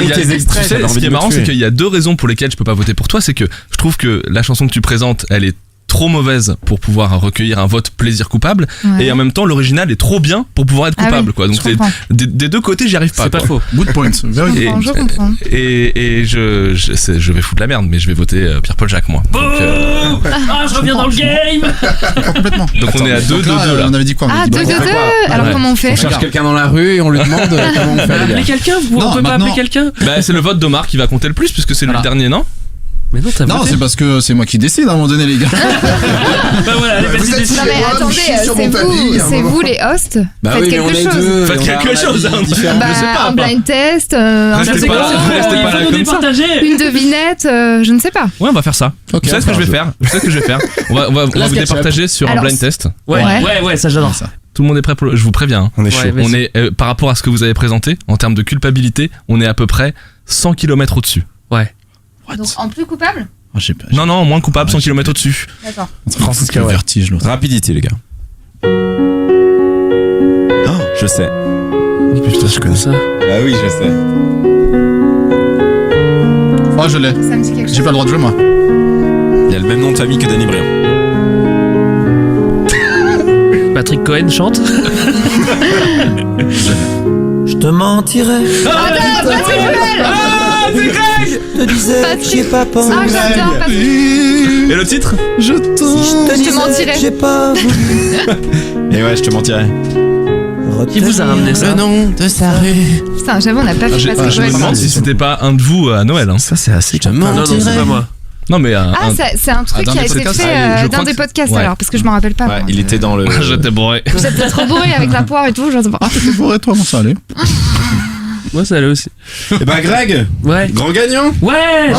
y a des extraits. Tu sais, ce qui est marrant c'est qu'il y a 2 raisons pour lesquelles je peux pas voter pour toi, c'est que je trouve que la chanson que tu présentes elle est trop mauvaise pour pouvoir recueillir un vote plaisir coupable et en même temps l'original est trop bien pour pouvoir être coupable quoi. Donc des 2 côtés j'y arrive pas. C'est pas faux. Good point. Je comprends. Et je vais foutre la merde mais je vais voter Pierre-Paul Jacques moi. Donc, je reviens dans le game. Complètement. Donc on est à 2-2 là. On avait dit quoi? Ah 2-2. Alors comment on fait? On cherche quelqu'un dans la rue et on lui demande comment on fait. Appeler quelqu'un? On peut pas appeler quelqu'un? Bah c'est le vote d'Omar qui va compter le plus puisque c'est le dernier, non? Mais non, c'est parce que c'est moi qui décide à un moment donné les gars. Bah voilà, allez, Vous êtes Non mais attendez, c'est vous les hosts. Bah Faites oui, mais quelque on est chose. deux. Faites quelque chose, hein. Je sais pas. Un blind test, un Restez jeu pas là, de restez pas là comme ça. une devinette, je ne sais pas. Ouais, on va faire ça. Ok, Vous savez ce que je vais faire On va vous départager sur un Alors, blind test. Ouais, ça j'adore ça. Tout le monde est prêt pour je vous préviens. Hein. On est chaud. On est par rapport à ce que vous avez présenté en termes de culpabilité, on est à peu près 100 km au-dessus. Ouais. Donc en plus coupable. Non, moins coupable, 100 km au-dessus. D'accord. Francis Cabrel. Vertige, l'autre. Rapidité, les gars. Oh, je sais. Putain, je connais ça. Bah oui, je sais. Oh, je l'ai. Ça me dit quelque chose. J'ai pas le droit de jouer, moi. Il y a le même nom de famille que Danny Briand. Patrick Cohen chante. Je te mentirais. Patrick Bruel. C'est Greg. Je te disais que j'y ai pas pensé. Ah, j'adore Patrick. Et le titre Je Si je te Je te disais mentirais. que j'ai pas voulu. Et ouais, je te mentirais. Qui vous a ramené ça? nom de sa rue. Putain, j'avoue, on n'a pas fait Je Patrick me Bruel. demande si c'était pas un de vous à Noël. Hein. Ça, c'est assez. Non, c'est pas moi. Non, mais Ah, c'est un truc dans qui a des été podcasts, fait je dans crois des que- podcasts ouais. alors, parce que je m'en rappelle pas. Ouais, moi. il était dans le. j'étais bourré. Vous êtes peut-être trop bourré avec la poire et tout, je sais pas. Ah, t'étais bourré, toi, bon, ça allait. Moi ça allait aussi. Et bah, Greg, Ouais. grand gagnant. Ouais.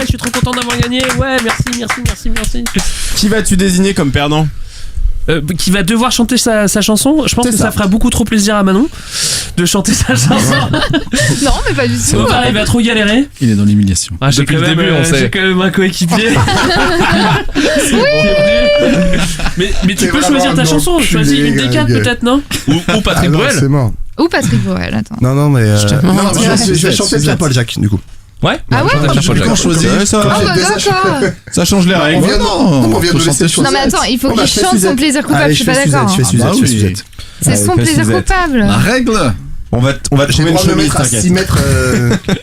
Je suis trop content d'avoir gagné. Ouais, merci. Qui vas-tu désigner comme perdant? Qui va devoir chanter sa chanson. Je pense que ça fera beaucoup trop plaisir à Manon de chanter sa chanson. Non, mais pas du tout. Il va trop galérer. Il est dans l'humiliation. Ah, Depuis le début, on sait. J'ai quand même un coéquipier. Mais tu peux choisir ta chanson. Choisis une des quatre peut-être, non? Ou Patrick Bruel. C'est mort. Ou Patrick Bruel, attends. Non, mais. Non, mentirais. je vais chanter Pierre-Paul Jacques, du coup. Ouais. Ah ouais? Quand choisir. Oh bah d'accord. Ça change les règles. On vient de laisser Non choisir. mais attends, il faut Bon, bah, qu'il je fais chante son Suzette. plaisir coupable, Allez, je suis pas d'accord. Je fais Suzette, bah je fais oui. Suzette. C'est son fais plaisir Suzette. coupable. La règle. On va J'ai trouver le une droit de me chemise, mettre à t'inquiète. 6 mètres.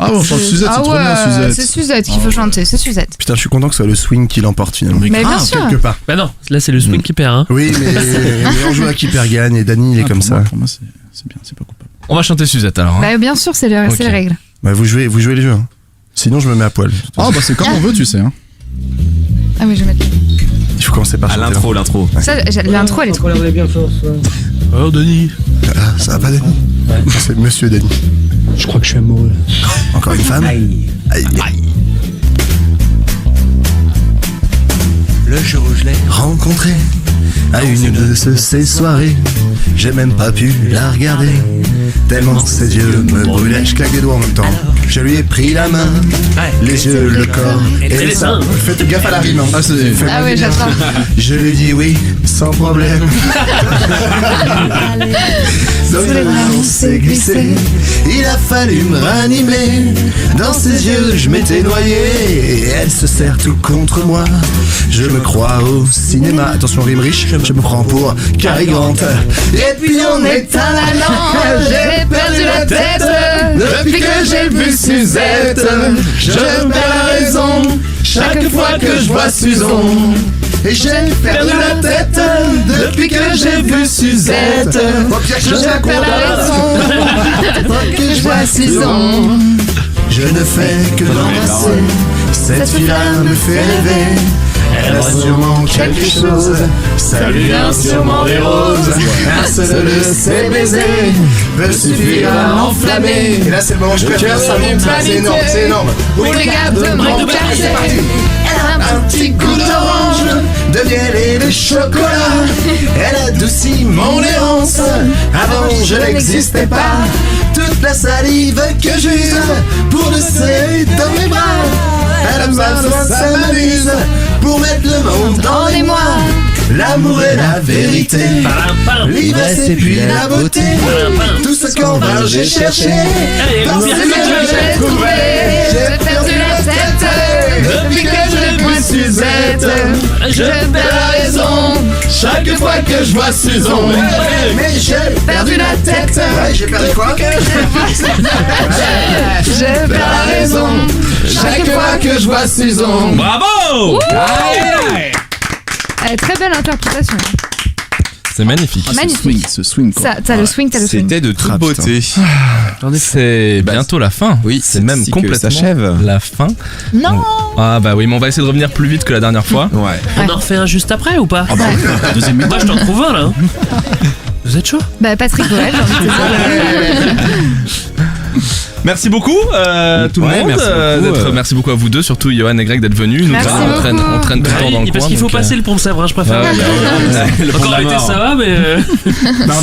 Ah bon, sur Suzette, Ah c'est trop bien, ouais, Suzette. c'est Suzette qu'il faut chanter, c'est Suzette. Putain, je suis content que ce soit le swing qui l'emporte finalement. Mais bien sûr. Quelque part. Bah non, là c'est le swing qui perd. Hein. Oui, mais on joue à qui perd gagne et Dany il est comme ça. Pour moi, c'est bien, c'est pas coupable. On va chanter Suzette alors. Hein. Bah bien sûr, c'est les règles. Bah vous jouez les jeux. Hein. Sinon je me mets à poil. Ah bah c'est comme on veut, tu sais. Hein. Ah oui, je vais mettre. Il faut commencer par À chanter. l'intro. Ça, l'intro elle est trop. bien fort, ça. Alors Dany. Ah, ça va pas Dany. C'est Monsieur Dany. Je crois que je suis amoureux. Encore une femme. Aïe. Le jour où je l'ai rencontrée à une de ces soirées, j'ai même pas pu la regarder, tellement ses yeux me brûlaient. Je claque des doigts en même temps. Je lui ai pris la main, les yeux, le corps et les seins. Faites gaffe à la rime. Hein. Ah ouais, j'attends. Je lui dis oui, sans problème. Dans les mains, on s'est glissé. Il a fallu me ranimer. Dans ses yeux, je m'étais noyé. Et elle se serre tout contre moi. Je me crois au cinéma. Attention, rime riche. Je me prends pour Cary Grant. Et puis on éteint la lampe. J'ai perdu la tête Depuis que j'ai vu Suzette, je perds la raison chaque fois que je vois Suzon. Et j'ai perdu la tête depuis que j'ai vu Suzette. Je perds la raison depuis que je vois Suzon. Je ne fais que l'embrasser. Cette fille-là me fait rêver. Elle a sûrement quelque chose, ça lui vient sûrement des roses. Un seul de ses baisers peut suffire à enflammer. Et là c'est le moment où je préfère, ça monte, c'est énorme. Pour les gars de mon quartier. Elle a un petit goût d'orange, de miel et de chocolat. Elle adoucit mon errance, avant je n'existais pas. Toute la salive que j'use pour le serrer dans mes bras. Elle ça m'amuse pour mettre le monde dans les mois. L'amour et la vérité, l'ivresse et puis la beauté. Tout ce qu'en vain j'ai cherché, dans ces yeux j'ai trouvé. J'ai perdu la tête depuis que j'ai vu Suzette. Je perds la raison chaque fois que je vois Suzon. Mais j'ai perdu la tête. Ouais, j'ai perdu quoi? Je perds la raison chaque fois que je vois Suzon. Bravo! Très belle interprétation. C'est magnifique. Magnifique. Ce swing quoi. T'as le swing, t'as le swing. C'était de toute beauté. C'est bientôt la fin. Oui, c'est même que complètement s'achève. la fin. Non. Ah bah oui, mais on va essayer de revenir plus vite que la dernière fois. Ouais. On en refait un juste après ou pas? Deuxième Moi je t'en trouve un là. Vous êtes chaud? Bah Patrick Goël, j'ai envie de te dire. Merci beaucoup tout le monde. Merci beaucoup à vous deux, surtout Johan et Greg d'être venus. Nous Merci on traîne tout le temps dans le coin. Parce qu'il faut passer le pont de Sèvres, je préfère. Encore été ça va, mais.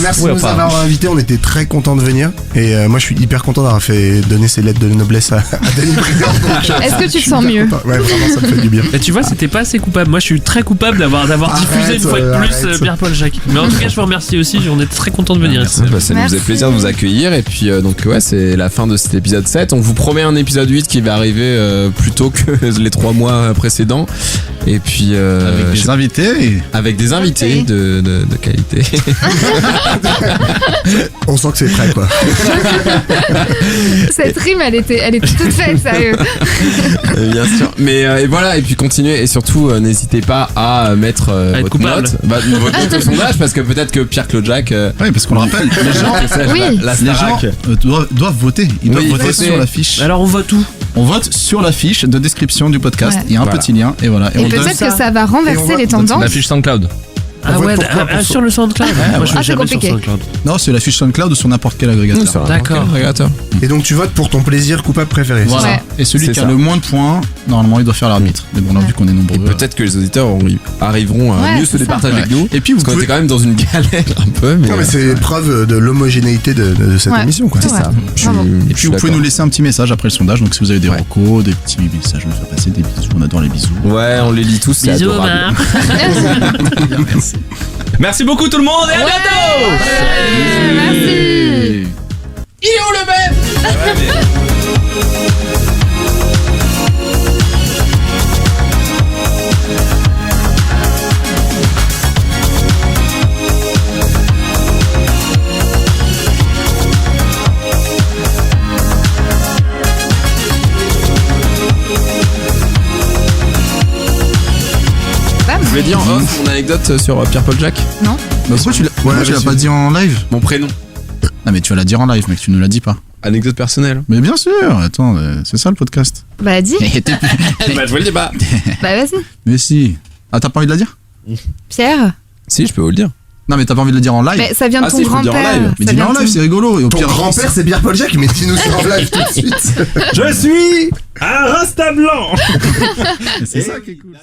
Merci de nous avoir invités, on était très contents de venir. Et moi je suis hyper content d'avoir fait donner ces lettres de noblesse à Denis Briand. Est-ce que tu te sens mieux? Ouais, vraiment, ça me fait du bien. Et tu vois, c'était pas assez coupable. Moi je suis très coupable d'avoir diffusé une fois de plus Pierre-Paul Jacques. Mais en tout cas, je vous remercie aussi, on est très contents de venir. Ça nous faisait plaisir de vous accueillir. Et puis, donc, ouais, c'est la fin de cet épisode 7. On vous promet un épisode 8 qui va arriver plus tôt que les 3 mois précédents. Et puis. Avec des invités de qualité. On sent que c'est prêt, quoi. Cette rime, elle était toute faite, sérieux. Bien sûr. Mais et voilà, et puis continuez. Et surtout, n'hésitez pas à mettre votre note. Votre note au sondage, parce que peut-être que Pierre-Claude Jacques. Oui, parce qu'on le rappelle, les gens doivent voter. Ils doivent voter sur la fiche. Alors on vote où? On vote sur la fiche de description du podcast. Il y a un petit lien et voilà. Et peut-être que ça va renverser les tendances. La fiche SoundCloud. Ah ouais, sur le SoundCloud. Moi je vais jamais sur SoundCloud. Non, c'est la fiche SoundCloud ou sur n'importe quel agrégateur. D'accord. Et donc tu votes pour ton plaisir coupable préféré. Voilà. Ouais. Et celui qui a le moins de points, normalement, il doit faire l'arbitre. Mais bon, là, vu qu'on est nombreux. Peut-être que les auditeurs arriveront à mieux se départager avec nous. Et puis, parce qu'on était quand même dans une galère un peu. Non, mais c'est preuve de l'homogénéité de cette émission, quoi. C'est ça. Et puis, vous pouvez nous laisser un petit message après le sondage. Donc, si vous avez des recos, des petits messages, nous faire passer des bisous. On adore les bisous. Ouais, on les lit tous. C'est Bisous, adorable. Merci. Merci beaucoup tout le monde et à bientôt. Merci. Il est où le bête? Je vais dire en off mon anecdote sur Pierre-Paul Jacques. Non. Bah, pourquoi tu l'as pas dit en live? Mon prénom. Non, mais tu vas la dire en live, mec, tu nous l'as dit pas. Anecdote personnelle. Mais bien sûr, attends, c'est ça le podcast. Bah dis. Bah, je vous le dis pas. Bah vas-y. Mais si. Ah, t'as pas envie de la dire? Pierre. Si, je peux vous le dire. Non, mais t'as pas envie de le dire en live? Mais ça vient de ton si, je peux le dire en grand-père. live. Mais dis-le en live, c'est rigolo. Et au Ton pire, grand-père, c'est Pierre-Paul Jacques, mais dis-nous ça en live tout de suite. Je suis un rasta blanc. c'est ça qui est cool.